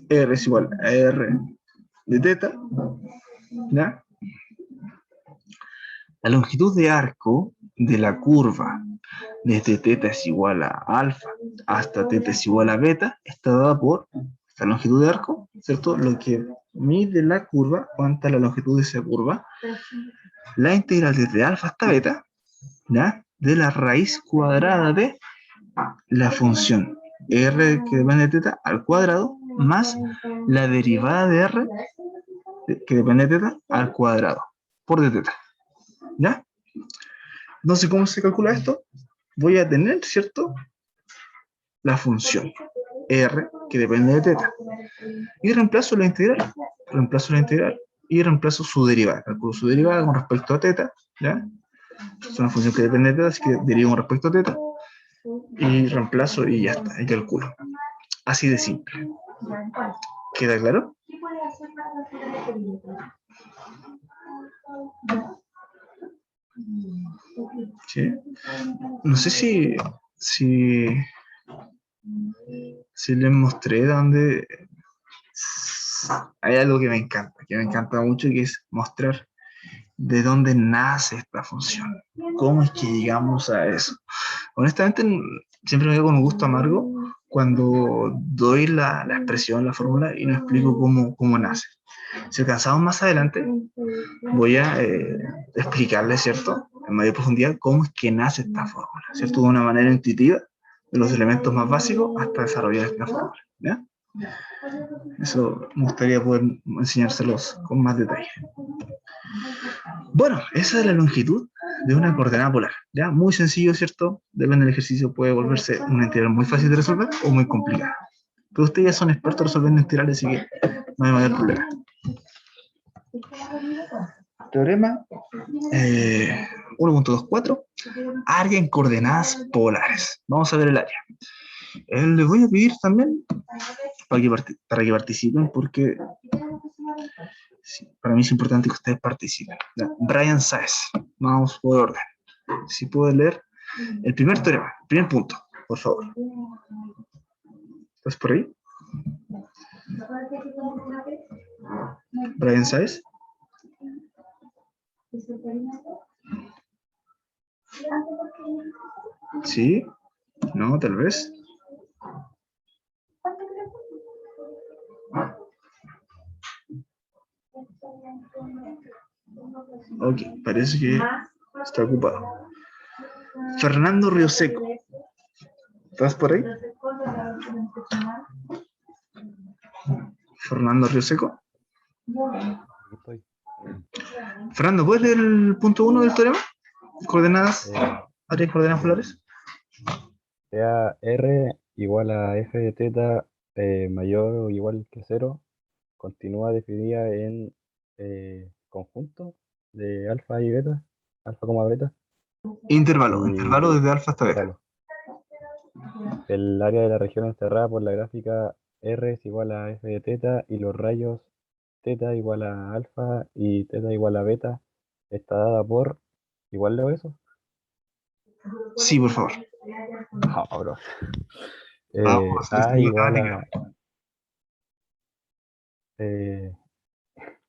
Speaker 1: R es igual a R de teta, ¿ya? La longitud de arco de la curva desde teta es igual a alfa hasta teta es igual a beta está dada por esta longitud de arco, ¿cierto? Lo que mide la curva, cuánta es la longitud de esa curva, la integral desde alfa hasta beta, ¿ya? De la raíz cuadrada de la función r que depende de teta al cuadrado más la derivada de r que depende de teta al cuadrado por de teta, ¿ya? Entonces, ¿cómo se calcula esto? Voy a tener, ¿cierto?, la función R, que depende de teta. Y reemplazo la integral. Y reemplazo su derivada. Calculo su derivada con respecto a teta, ¿ya? Es una función que depende de teta, así que derivo con respecto a teta. Y reemplazo y ya está, y calculo. Así de simple. ¿Queda claro? ¿Sí? No sé si les mostré donde hay algo que me encanta mucho, que es mostrar de dónde nace esta función. ¿Cómo es que llegamos a eso? Honestamente, siempre me quedo con un gusto amargo cuando doy la expresión, la fórmula, y no explico cómo nace. Si alcanzamos más adelante, voy a explicarles, ¿cierto?, en mayor profundidad, cómo es que nace esta fórmula, ¿cierto?, de una manera intuitiva, de los elementos más básicos hasta desarrollar esta fórmula, ¿ya? Eso me gustaría poder enseñárselos con más detalle. Bueno, esa es la longitud de una coordenada polar, ¿ya? Muy sencillo, ¿cierto? Depende del ejercicio, puede volverse una integral muy fácil de resolver o muy complicada. Pero ustedes ya son expertos resolviendo integrales, así que no hay mayor problema. Teorema 1.24, área en coordenadas polares. Vamos a ver el área. Les voy a pedir también para que participen, porque sí, para mí es importante que ustedes participen. ¿Ya? Brian Sáez, vamos por orden. Si puedo leer el primer teorema, el primer punto, por favor. ¿Estás por ahí? Brian Sáez. ¿Sí? ¿No? Tal vez. Ok, parece que está ocupado. Fernando Rioseco. ¿Estás por ahí? Fernando Rioseco.
Speaker 6: Estoy.
Speaker 1: Fernando, ¿puedes leer el punto 1 del teorema? Coordenadas, áreas coordenadas polares.
Speaker 6: Sea R igual a f de teta mayor o igual que 0, continúa definida en conjunto de alfa y beta, alfa, beta.
Speaker 1: Intervalo,
Speaker 6: Y
Speaker 1: intervalo desde alfa hasta beta.
Speaker 6: intervalo. El área de la región encerrada por la gráfica R es igual a f de teta y los rayos teta igual a alfa y teta igual a beta está dada por, ¿igual leo eso?
Speaker 1: Sí, por favor.
Speaker 6: No, bro.
Speaker 1: Vamos,
Speaker 6: A igual a,
Speaker 1: matemática.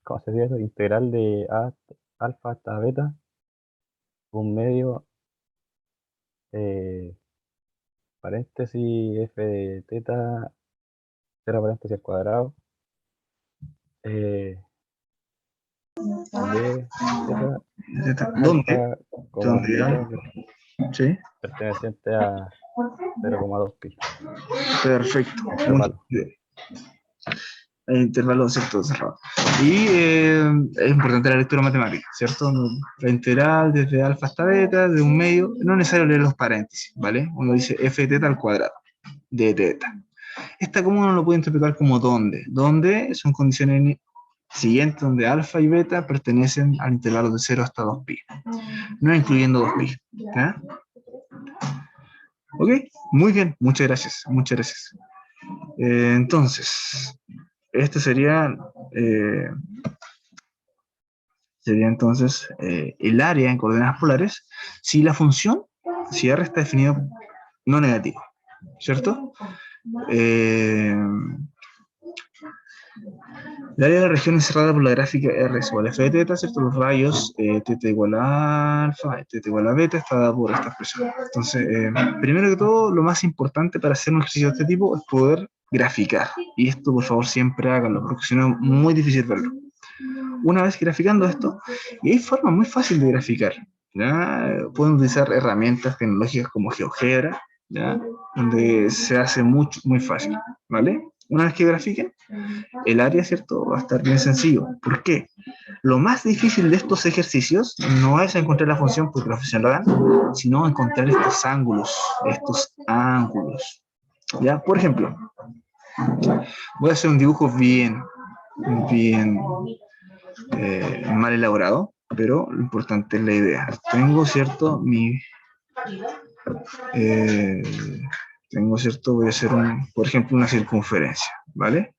Speaker 6: ¿cómo se dice eso? Integral de A alfa hasta beta, un medio, paréntesis f de teta, 0 paréntesis al cuadrado, de teta
Speaker 1: ¿Dónde?
Speaker 6: alfa,
Speaker 1: ¿Dónde?
Speaker 6: beta,
Speaker 1: Sí,
Speaker 6: perteneciente a 0,2 pi.
Speaker 1: perfecto.
Speaker 6: Intervalo.
Speaker 1: Intervalo, ¿cierto? Cerrado. Y es importante la lectura matemática, ¿cierto? La integral desde alfa hasta beta, de un medio, no es necesario leer los paréntesis, ¿vale? Uno dice f de teta al cuadrado, de teta. Esta, ¿cómo uno lo puede interpretar como dónde? Donde son condiciones siguientes donde alfa y beta pertenecen al intervalo de 0 hasta 2pi, no incluyendo 2pi. ¿Ya? Ok, muy bien, muchas gracias, muchas gracias. Entonces, este sería entonces el área en coordenadas polares si la función, si R está definido no negativo, ¿cierto? El área de la región encerrada por la gráfica R es igual a f de teta, ¿cierto? Los rayos teta igual a alfa, teta igual a beta, está dada por esta expresión. Entonces, primero que todo, lo más importante para hacer un ejercicio de este tipo es poder graficar. Y esto, por favor, siempre háganlo, porque si no es muy difícil verlo. Una vez graficando esto, y hay formas muy fáciles de graficar, ¿ya? Pueden utilizar herramientas tecnológicas como GeoGebra, ¿ya? Donde se hace muy fácil, ¿vale? Una vez que grafiquen, el área, ¿cierto? Va a estar bien sencillo. ¿Por qué? Lo más difícil de estos ejercicios no es encontrar la función, porque la función la dan, sino encontrar estos ángulos. ¿Ya? Por ejemplo, voy a hacer un dibujo bien mal elaborado, pero lo importante es la idea. Tengo, ¿cierto? Voy a hacer, por ejemplo, una circunferencia, ¿vale?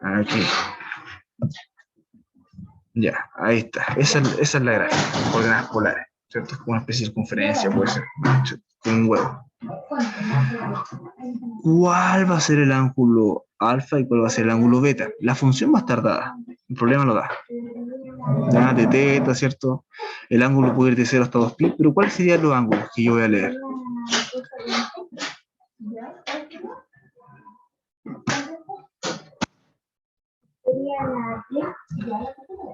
Speaker 1: Aquí. Ya, ahí está. Esa es la gráfica, coordenadas polares, ¿cierto? Es como una especie de circunferencia, puede ser, con un huevo. ¿Cuál va a ser el ángulo alfa y cuál va a ser el ángulo beta? La función va a estar dada, el problema lo da. Ya, de teta, ¿cierto? El ángulo puede ir de 0 hasta 2pi, pero ¿cuáles serían los ángulos que yo voy a leer?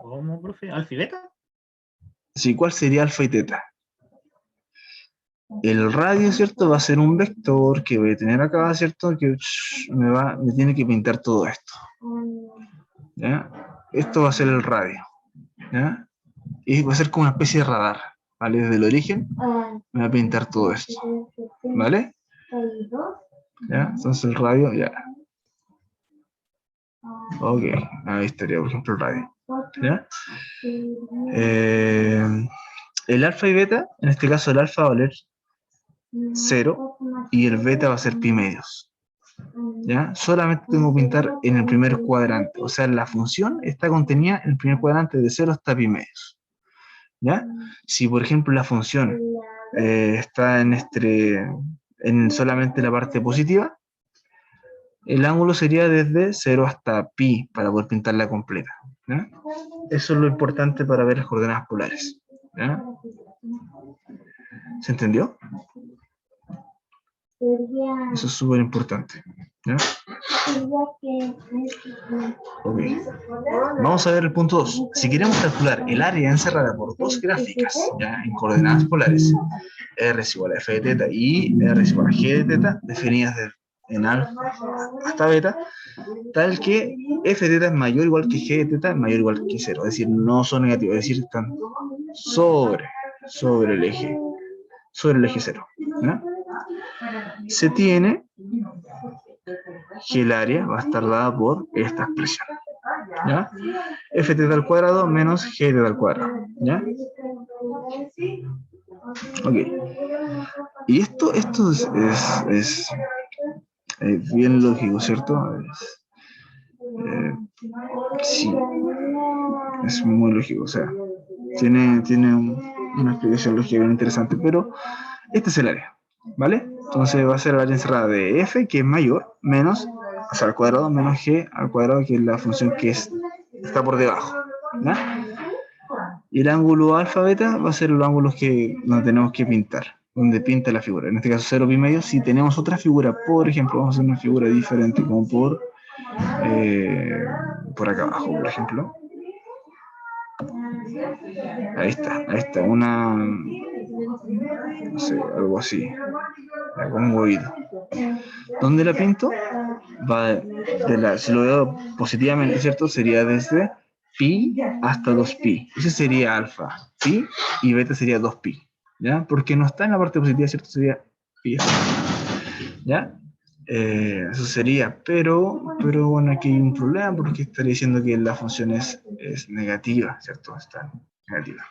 Speaker 2: ¿Cómo, profe? ¿Alfa y beta?
Speaker 1: Sí, ¿cuál sería alfa y teta? El radio, ¿cierto? Va a ser un vector que voy a tener acá, ¿cierto? Que me tiene que pintar todo esto. ¿Ya? Esto va a ser el radio. ¿Ya? Y va a ser como una especie de radar. ¿Vale? Desde el origen me va a pintar todo esto. ¿Vale? ¿Ya? Entonces el radio, ya. Ok, ahí estaría, por ejemplo, el radio. ¿Ya? El alfa y beta, en este caso el alfa va a valer 0 y el beta va a ser pi medios. ¿Ya? Solamente tengo que pintar en el primer cuadrante, o sea, la función está contenida en el primer cuadrante de 0 hasta pi medios. ¿Ya? Si, por ejemplo, la función está en solamente la parte positiva, el ángulo sería desde 0 hasta pi para poder pintarla completa. ¿Ya? Eso es lo importante para ver las coordenadas polares. ¿Ya? ¿Se entendió? Eso es súper importante. ¿Ya? Ok. Vamos a ver el punto 2. Si queremos calcular el área encerrada por dos gráficas, ¿ya? En coordenadas polares, R es igual a f de teta y R es igual a g de teta, definidas en alfa hasta beta, tal que f de teta es mayor o igual que g de teta es mayor o igual que 0. Es decir, no son negativos, es decir, están sobre el eje 0. ¿Ya? Se tiene que el área va a estar dada por esta expresión. ¿Ya? F teta al cuadrado menos G teta al cuadrado. ¿Ya? Ok. Y esto es bien lógico, ¿cierto? Sí, es muy lógico, o sea, tiene una explicación lógica bien interesante, pero este es el área, ¿vale? Entonces va a ser el área encerrada de f, que es mayor, menos, o sea, al cuadrado, menos g al cuadrado, que es la función que está por debajo, ¿ya? Y el ángulo alfa beta va a ser los ángulos que nos tenemos que pintar, donde pinta la figura. En este caso 0 pi medio. Si tenemos otra figura, por ejemplo, vamos a hacer una figura diferente, como por acá abajo, por ejemplo. Ahí está, no sé, algo así, con un huevito. ¿Dónde la pinto? Si lo veo positivamente, ¿cierto? Sería desde pi hasta 2pi. Ese sería alfa, pi, y beta sería 2pi, ¿ya? Porque no está en la parte positiva, ¿cierto? Sería pi, ¿ya? Eso sería, pero bueno, aquí hay un problema porque estaría diciendo que la función es negativa, ¿cierto? Está negativa.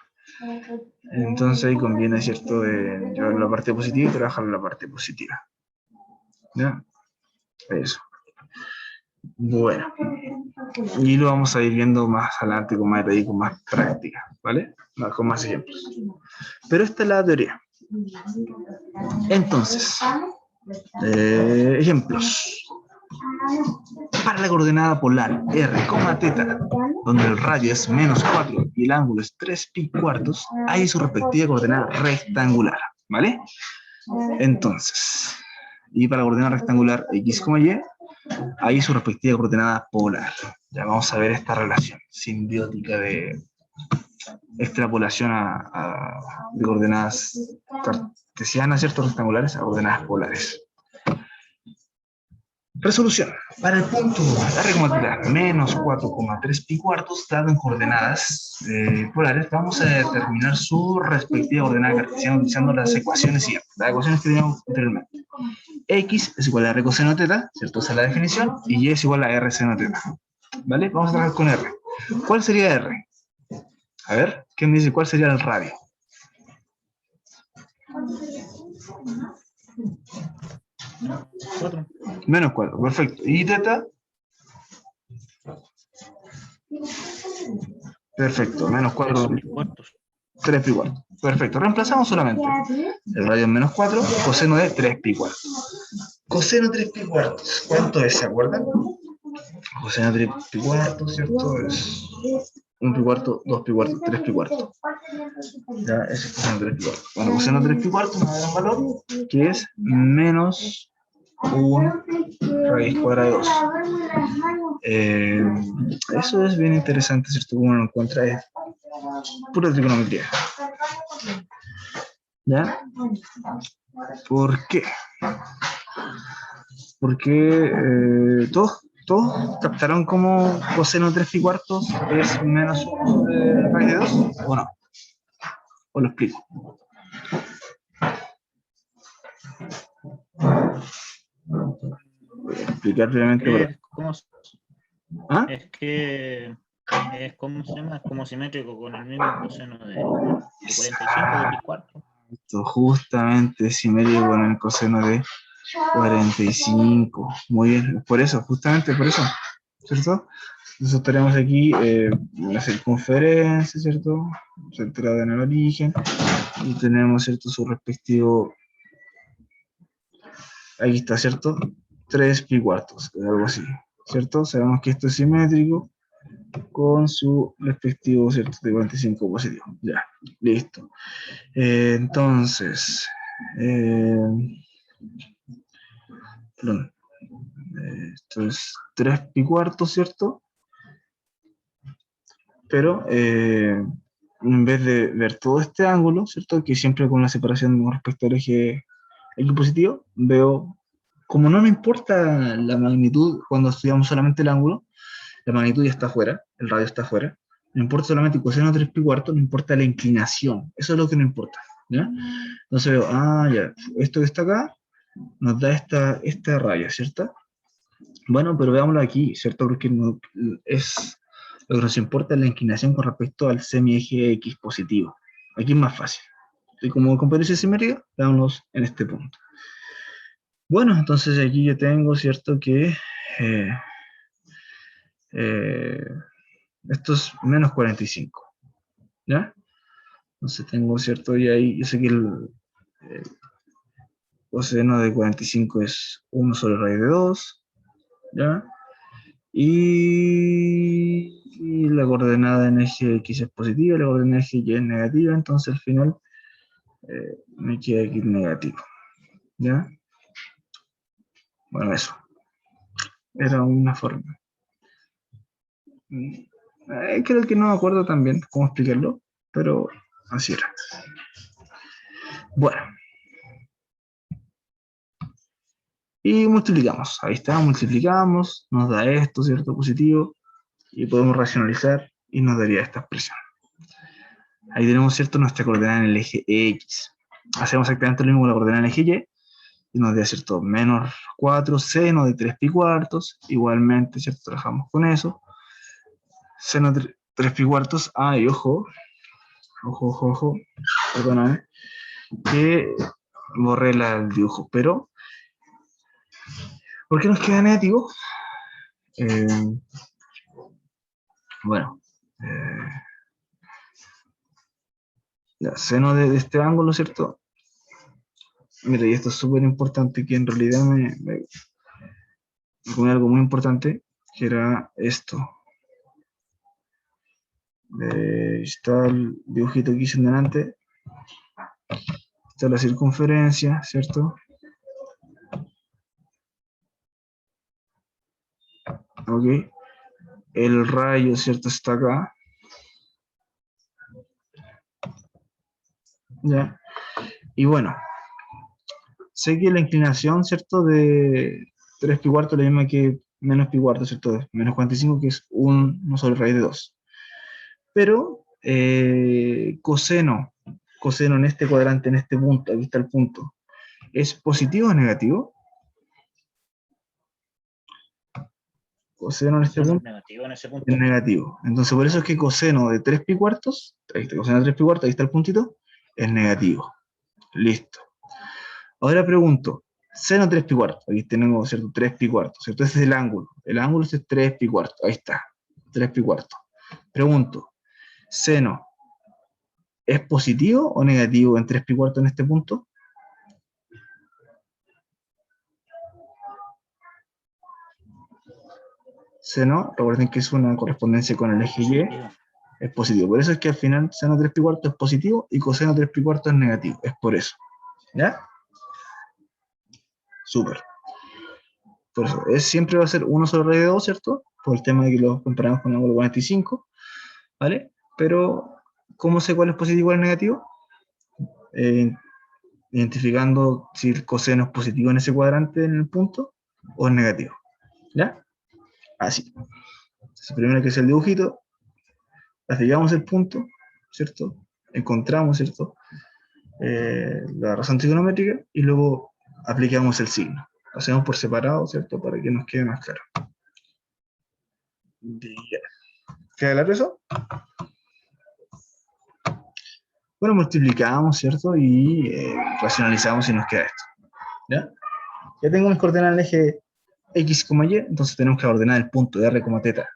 Speaker 1: Entonces ahí conviene, ¿cierto?, de llevar la parte positiva y trabajar la parte positiva. ¿Ya? Eso. Bueno. Y lo vamos a ir viendo más adelante con más detalle, con más práctica, ¿vale? Con más ejemplos. Pero esta es la teoría. Entonces, ejemplos. Para la coordenada polar r, teta, donde el radio es menos 4 y el ángulo es 3 pi cuartos, hay su respectiva coordenada rectangular, ¿vale? Entonces, y para la coordenada rectangular x, y, hay su respectiva coordenada polar. Ya vamos a ver esta relación simbiótica de extrapolación de coordenadas cartesianas, ¿cierto? Rectangulares a coordenadas polares. Resolución. Para el punto, la regla matemática menos 4,3 pi cuartos, dado en coordenadas polares, vamos a determinar su respectiva coordenada cartesiana utilizando las ecuaciones siguientes. Las ecuaciones que teníamos anteriormente. X es igual a R coseno teta, ¿cierto? Esa es la definición, y Y es igual a R seno teta. ¿Vale? Vamos a trabajar con R. ¿Cuál sería R? A ver, ¿quién me dice cuál sería el radio?
Speaker 2: Cuatro.
Speaker 1: Menos 4, perfecto. ¿Y teta? Perfecto, menos 4,
Speaker 2: Tres cuartos.
Speaker 1: 3 pi cuarto. Perfecto, reemplazamos solamente. El radio es menos 4, coseno de 3 pi cuarto. Coseno 3 pi cuartos, ¿cuánto es? ¿Se acuerdan? Coseno 3 pi cuarto, ¿cierto? Es 1 pi cuarto, 2 pi cuarto, 3 pi cuarto. Ya, ese es coseno 3 pi cuarto. Bueno, coseno 3 pi cuarto nos da un valor que es menos 1 raíz cuadrada de 2. Eso es bien interesante, ¿cierto? Como uno lo encuentra, es pura trigonometría. ¿Ya? ¿Por qué? Porque todos captaron como coseno 3 pi cuartos es menos 1 de raíz de 2, ¿o no? ¿O lo explico? Voy a explicar brevemente por
Speaker 2: Es como,
Speaker 1: ¿Ah?
Speaker 2: es que es como se llama, es como simétrico con el mismo coseno de 45 de pi cuarto.
Speaker 1: Esto justamente simétrico con el coseno de 45. Muy bien, por eso, justamente por eso, ¿cierto? Nosotros tenemos aquí la circunferencia, ¿cierto? Centrada en el origen. Y tenemos, ¿cierto? Su respectivo. Aquí está, ¿cierto? 3 pi cuartos, algo así, ¿cierto? Sabemos que esto es simétrico con su respectivo, ¿cierto? De 45 positivo. Ya, listo. Entonces, perdón. Esto es 3 pi cuartos, ¿cierto? Pero en vez de ver todo este ángulo, ¿cierto? Que siempre con la separación con respecto al eje X positivo, veo, como no me importa la magnitud cuando estudiamos solamente el ángulo, la magnitud ya está afuera, el radio está afuera, no importa solamente coseno 3 pi cuartos, no importa la inclinación, eso es lo que no importa, ¿ya? Entonces veo, ya, esto que está acá nos da esta raya, ¿cierto? Bueno, pero veámoslo aquí, ¿cierto? Porque no, lo que nos importa es la inclinación con respecto al semieje X positivo. Aquí es más fácil. Y como competencia simétrica, veámoslos en este punto. Bueno, entonces aquí yo tengo, ¿cierto? Que esto es menos 45. ¿Ya? Entonces tengo, ¿cierto? Y ahí yo sé que el coseno de 45 es 1 sobre raíz de 2. ¿Ya? Y la coordenada en eje X es positiva, la coordenada en eje Y es negativa, entonces al final me queda aquí negativo. ¿Ya? Bueno, eso. Era una forma. Creo que no me acuerdo también cómo explicarlo, pero así era. Bueno. Y multiplicamos. Ahí está, multiplicamos, nos da esto, ¿cierto? Positivo, y podemos racionalizar y nos daría esta expresión. Ahí tenemos, ¿cierto? Nuestra coordenada en el eje X. Hacemos exactamente lo mismo con la coordenada en el eje Y nos da, ¿cierto? Menos 4 seno de 3 pi cuartos. Igualmente, ¿cierto? Trabajamos con eso. Seno de 3 pi cuartos. Y ojo, perdóname, que borré el dibujo, pero ¿por qué nos queda negativo? Bueno, ya, seno de este ángulo, ¿cierto? Mira, y esto es súper importante, que en realidad me comí algo muy importante, que era esto. Está el dibujito que hice en delante. Está la circunferencia, ¿cierto? Ok. El rayo, ¿cierto? Está acá. Ya. Y bueno, sé que la inclinación, ¿cierto? De 3 pi cuarto es la misma que menos pi cuarto, ¿cierto? Menos 45, que es 1 sobre raíz de 2. Pero coseno en este cuadrante, en este punto, aquí está el punto, ¿es positivo o negativo? Coseno en este
Speaker 2: No,
Speaker 1: punto
Speaker 2: negativo en ese punto.
Speaker 1: es negativo. Entonces, por eso es que coseno de 3 pi cuartos, ahí está, coseno de 3 pi cuartos, ahí está el puntito, es negativo. Listo. Ahora pregunto, seno de 3 pi cuartos, aquí tenemos, ¿cierto? 3 pi cuartos, ¿cierto? Ese es el ángulo. El ángulo es 3 pi cuartos, ahí está, 3 pi cuartos. Pregunto, ¿seno es positivo o negativo en 3 pi cuartos en este punto? Seno, recuerden que es una correspondencia con el eje Y, es positivo. Por eso es que al final seno de 3 pi cuartos es positivo y coseno de 3 pi cuartos es negativo. Es por eso. ¿Ya? Súper. Por eso, siempre va a ser 1 sobre raíz de 2, ¿cierto? Por el tema de que lo comparamos con el ángulo 45, ¿vale? Pero, ¿cómo sé cuál es positivo y cuál es negativo? Identificando si el coseno es positivo en ese cuadrante, en el punto, o es negativo. ¿Ya? Así. Entonces, primero hay que hacer el dibujito, llegamos el punto, ¿cierto? Encontramos, ¿cierto? La razón trigonométrica y luego aplicamos el signo. Lo hacemos por separado, ¿cierto? Para que nos quede más claro. Bien. ¿Queda claro eso? Bueno, multiplicamos, ¿cierto? Y racionalizamos y nos queda esto. ¿Ya? Ya tengo mis coordenadas en el eje X, Y, entonces tenemos que ordenar el punto R como teta.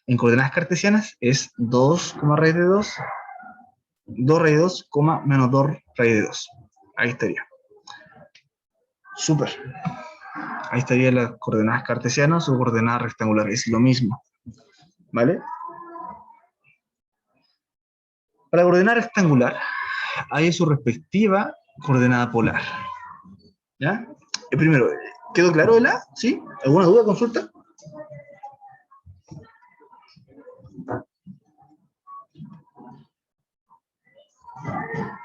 Speaker 1: En coordenadas cartesianas es 2, raíz de 2, 2 raíz de 2, menos 2 raíz de 2. Ahí estaría. Súper. Ahí estarían las coordenadas cartesianas o coordenadas rectangulares, es lo mismo. ¿Vale? Para la coordenada rectangular hay su respectiva coordenada polar. ¿Ya? Primero, ¿quedó claro de la? ¿Sí? ¿Alguna duda, consulta?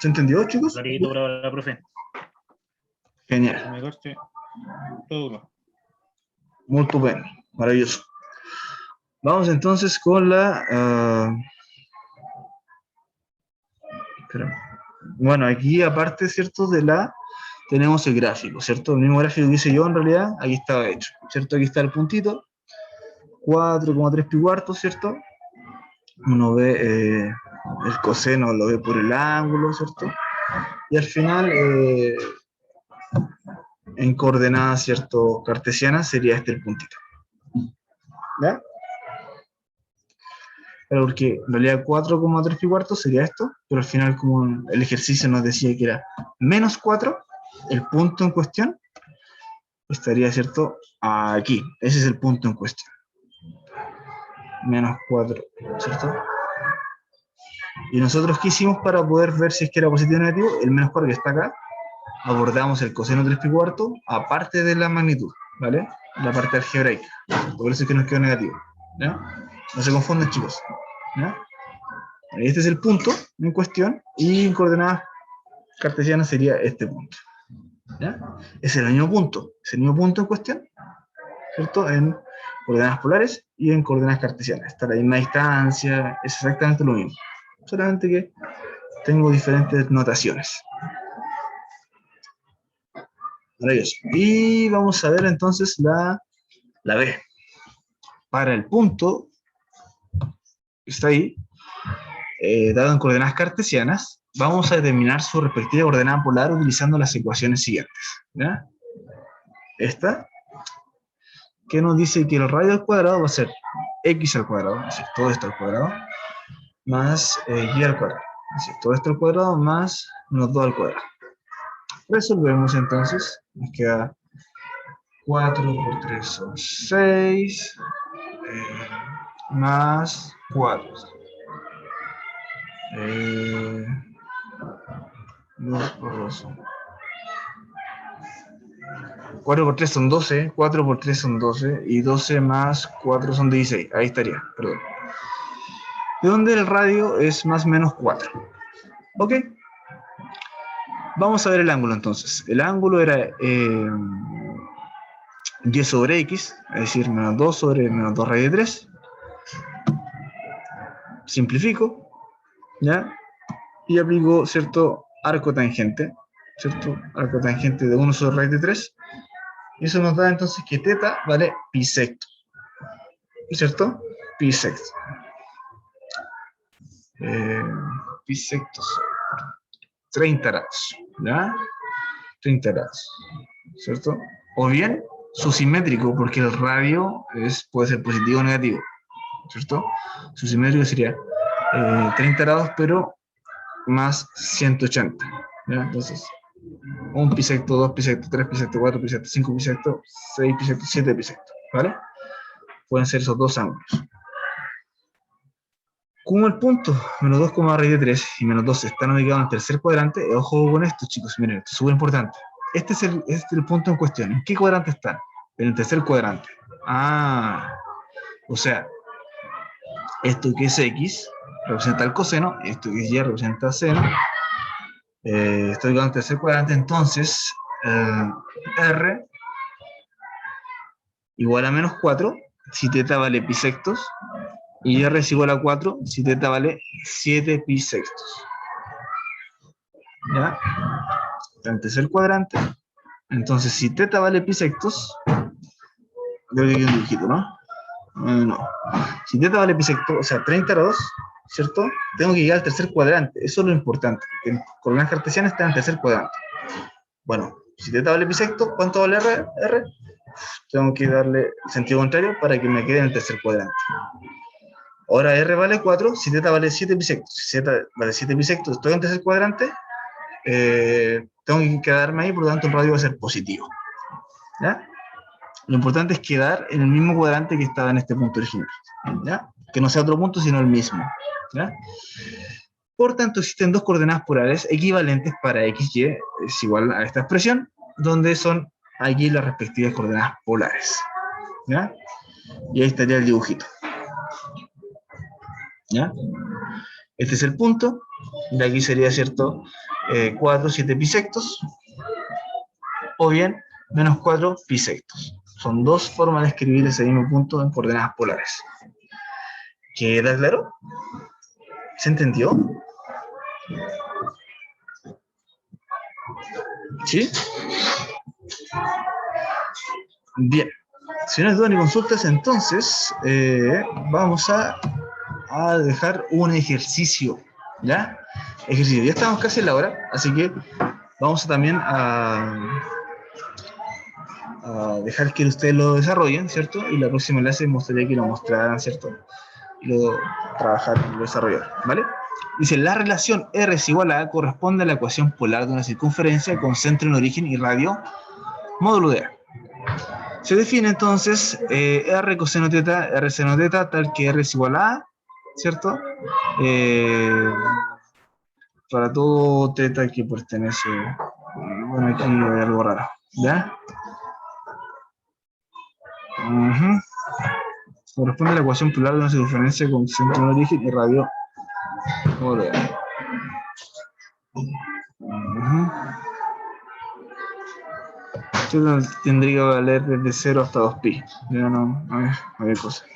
Speaker 1: ¿Se entendió, chicos?
Speaker 2: Clarito para la profe.
Speaker 1: Genial.
Speaker 2: Me corte todo.
Speaker 1: Muy bien. Maravilloso. Vamos entonces con la... bueno, aquí aparte, ¿cierto? De la... tenemos el gráfico, ¿cierto? El mismo gráfico que hice yo en realidad, aquí estaba hecho, ¿cierto? Aquí está el puntito, 4,3 pi cuartos, ¿cierto? Uno ve el coseno, lo ve por el ángulo, ¿cierto? Y al final, en coordenadas, ¿cierto? Cartesianas, sería este el puntito. ¿Ya? Pero porque en realidad 4,3 pi cuartos sería esto, pero al final como el ejercicio nos decía que era menos 4, el punto en cuestión estaría, ¿cierto? Aquí. Ese es el punto en cuestión. Menos 4, ¿cierto? Y nosotros, ¿qué hicimos para poder ver si es que era positivo o negativo? El menos 4 que está acá, abordamos el coseno 3 pi cuarto, aparte de la magnitud, ¿vale? La parte algebraica. Por eso es que nos quedó negativo, ¿ya? No se confunden, chicos, ¿ya? Este es el punto en cuestión, y en coordenadas cartesianas sería este punto, ¿ya? Es el mismo punto en cuestión, ¿cierto? En coordenadas polares y en coordenadas cartesianas. Está a la misma distancia, es exactamente lo mismo. Solamente que tengo diferentes notaciones. Maravilloso. Y vamos a ver entonces la B. Para el punto que está ahí, dado en coordenadas cartesianas, vamos a determinar su respectiva coordenada polar utilizando las ecuaciones siguientes. ¿Ya? Esta, que nos dice que el radio al cuadrado va a ser x al cuadrado, es decir, todo esto al cuadrado, más y al cuadrado, es decir, todo esto al cuadrado más menos 2 al cuadrado. Resolvemos entonces, nos queda 4 por 3 son 6, más 4. 2 por 2 son 4 por 3 son 12, 4 por 3 son 12, y 12 más 4 son 16, ahí estaría, perdón. De donde el radio es más o menos 4. ¿Ok? Vamos a ver el ángulo entonces. El ángulo era y sobre x, es decir, menos 2 sobre menos 2 raíz de 3. Simplifico, ¿ya? Y aplico, ¿cierto?, arco tangente, ¿cierto? Arco tangente de 1 sobre raíz de 3. Y eso nos da entonces que teta vale pi sexto, ¿cierto? Pi sexto. Pi sextos. 30 grados, ¿ya? 30 grados, ¿cierto? O bien su simétrico, porque el radio puede ser positivo o negativo, ¿cierto? Su simétrico sería 30 grados, pero más 180, ¿ya? Entonces, un bisecto, 2 bisectos, 3 bisectos, 4 bisectos, 5 bisectos, 6 bisectos, 7 bisectos, ¿vale? Pueden ser esos dos ángulos. Como el punto menos 2, raíz de 3 y menos 2 están ubicados en el tercer cuadrante, ojo con esto, chicos, miren, esto es súper importante. Este es el punto en cuestión. ¿En qué cuadrante están? En el tercer cuadrante. Ah, o sea, esto que es x representa el coseno, esto que es y representa el seno. Estoy ubicado en el tercer cuadrante, entonces r igual a menos 4 si teta vale pi sextos, y r es igual a 4 si teta vale 7 pi sextos. ¿Ya? En el tercer cuadrante. Entonces, si teta vale pi sextos, creo que hay un dibujito, ¿no? No. Si teta vale pi sextos, o sea, 30 grados, ¿cierto? Tengo que llegar al tercer cuadrante. Eso es lo importante. En coordenadas cartesianas está en el tercer cuadrante. Bueno, si teta vale pi sextos, ¿cuánto vale r? Tengo que darle el sentido contrario para que me quede en el tercer cuadrante. Ahora r vale 4, si teta vale 7 bisectos. Si teta vale 7 bisectos, estoy en el tercer cuadrante, tengo que quedarme ahí, por lo tanto el radio va a ser positivo. ¿Ya? Lo importante es quedar en el mismo cuadrante que estaba en este punto original. ¿Ya? Que no sea otro punto, sino el mismo. ¿Ya? Por tanto, existen dos coordenadas polares equivalentes para x, y es igual a esta expresión, donde son aquí las respectivas coordenadas polares. ¿Ya? Y ahí estaría el dibujito. ¿Ya? Este es el punto, de aquí sería, ¿cierto? 4, 7 bisectos, o bien menos 4 bisectos. Son dos formas de escribir ese mismo punto en coordenadas polares. ¿Queda claro? ¿Se entendió? ¿Sí? Bien. Si no hay dudas ni consultas, entonces vamos a dejar un ejercicio, ¿ya? Ejercicio. Ya estamos casi en la hora, así que vamos también a dejar que ustedes lo desarrollen, ¿cierto? Y la próxima clase me gustaría que lo mostraran, ¿cierto? Y lo trabajar y lo desarrollar, ¿vale? Dice, la relación R es igual a corresponde a la ecuación polar de una circunferencia con centro en origen y radio módulo de A. Se define entonces R coseno teta, R seno teta, tal que R es igual a A, ¿cierto? Para todo teta que pertenece, bueno, aquí hay algo raro, ¿ya? Corresponde a la ecuación polar de una circunferencia con centro en origen y radio módulo de A. Esto tendría que valer desde 0 hasta 2pi. Ya no hay cosa.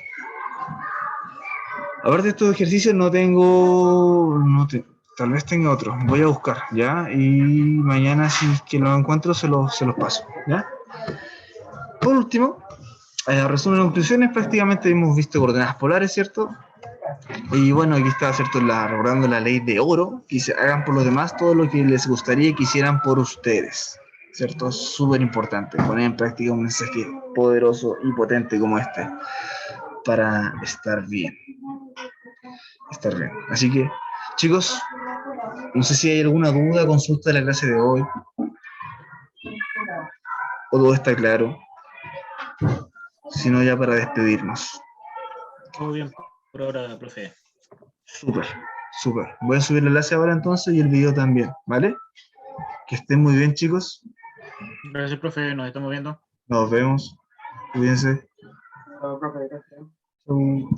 Speaker 1: Aparte de estos ejercicios no tengo... tal vez tenga otro. Voy a buscar, ¿ya? Y mañana si es que lo encuentro se los paso, ¿ya? Por último, resumen de conclusiones, prácticamente hemos visto coordenadas polares, ¿cierto? Y bueno, aquí está, ¿cierto? Recordando la ley de oro, que se hagan por los demás todo lo que les gustaría que hicieran por ustedes, ¿cierto? Súper importante, poner en práctica un mensaje poderoso y potente como este, para estar bien. Así que, chicos, no sé si hay alguna duda, consulta de la clase de hoy, o todo está claro, si no ya para despedirnos.
Speaker 2: Todo bien por ahora, profe.
Speaker 1: Súper. Voy a subir el enlace ahora entonces y el video también, ¿vale? Que estén muy bien, chicos.
Speaker 2: Gracias, profe, nos estamos viendo.
Speaker 1: Nos vemos. Cuídense.
Speaker 4: No, profe, gracias.
Speaker 1: Chau.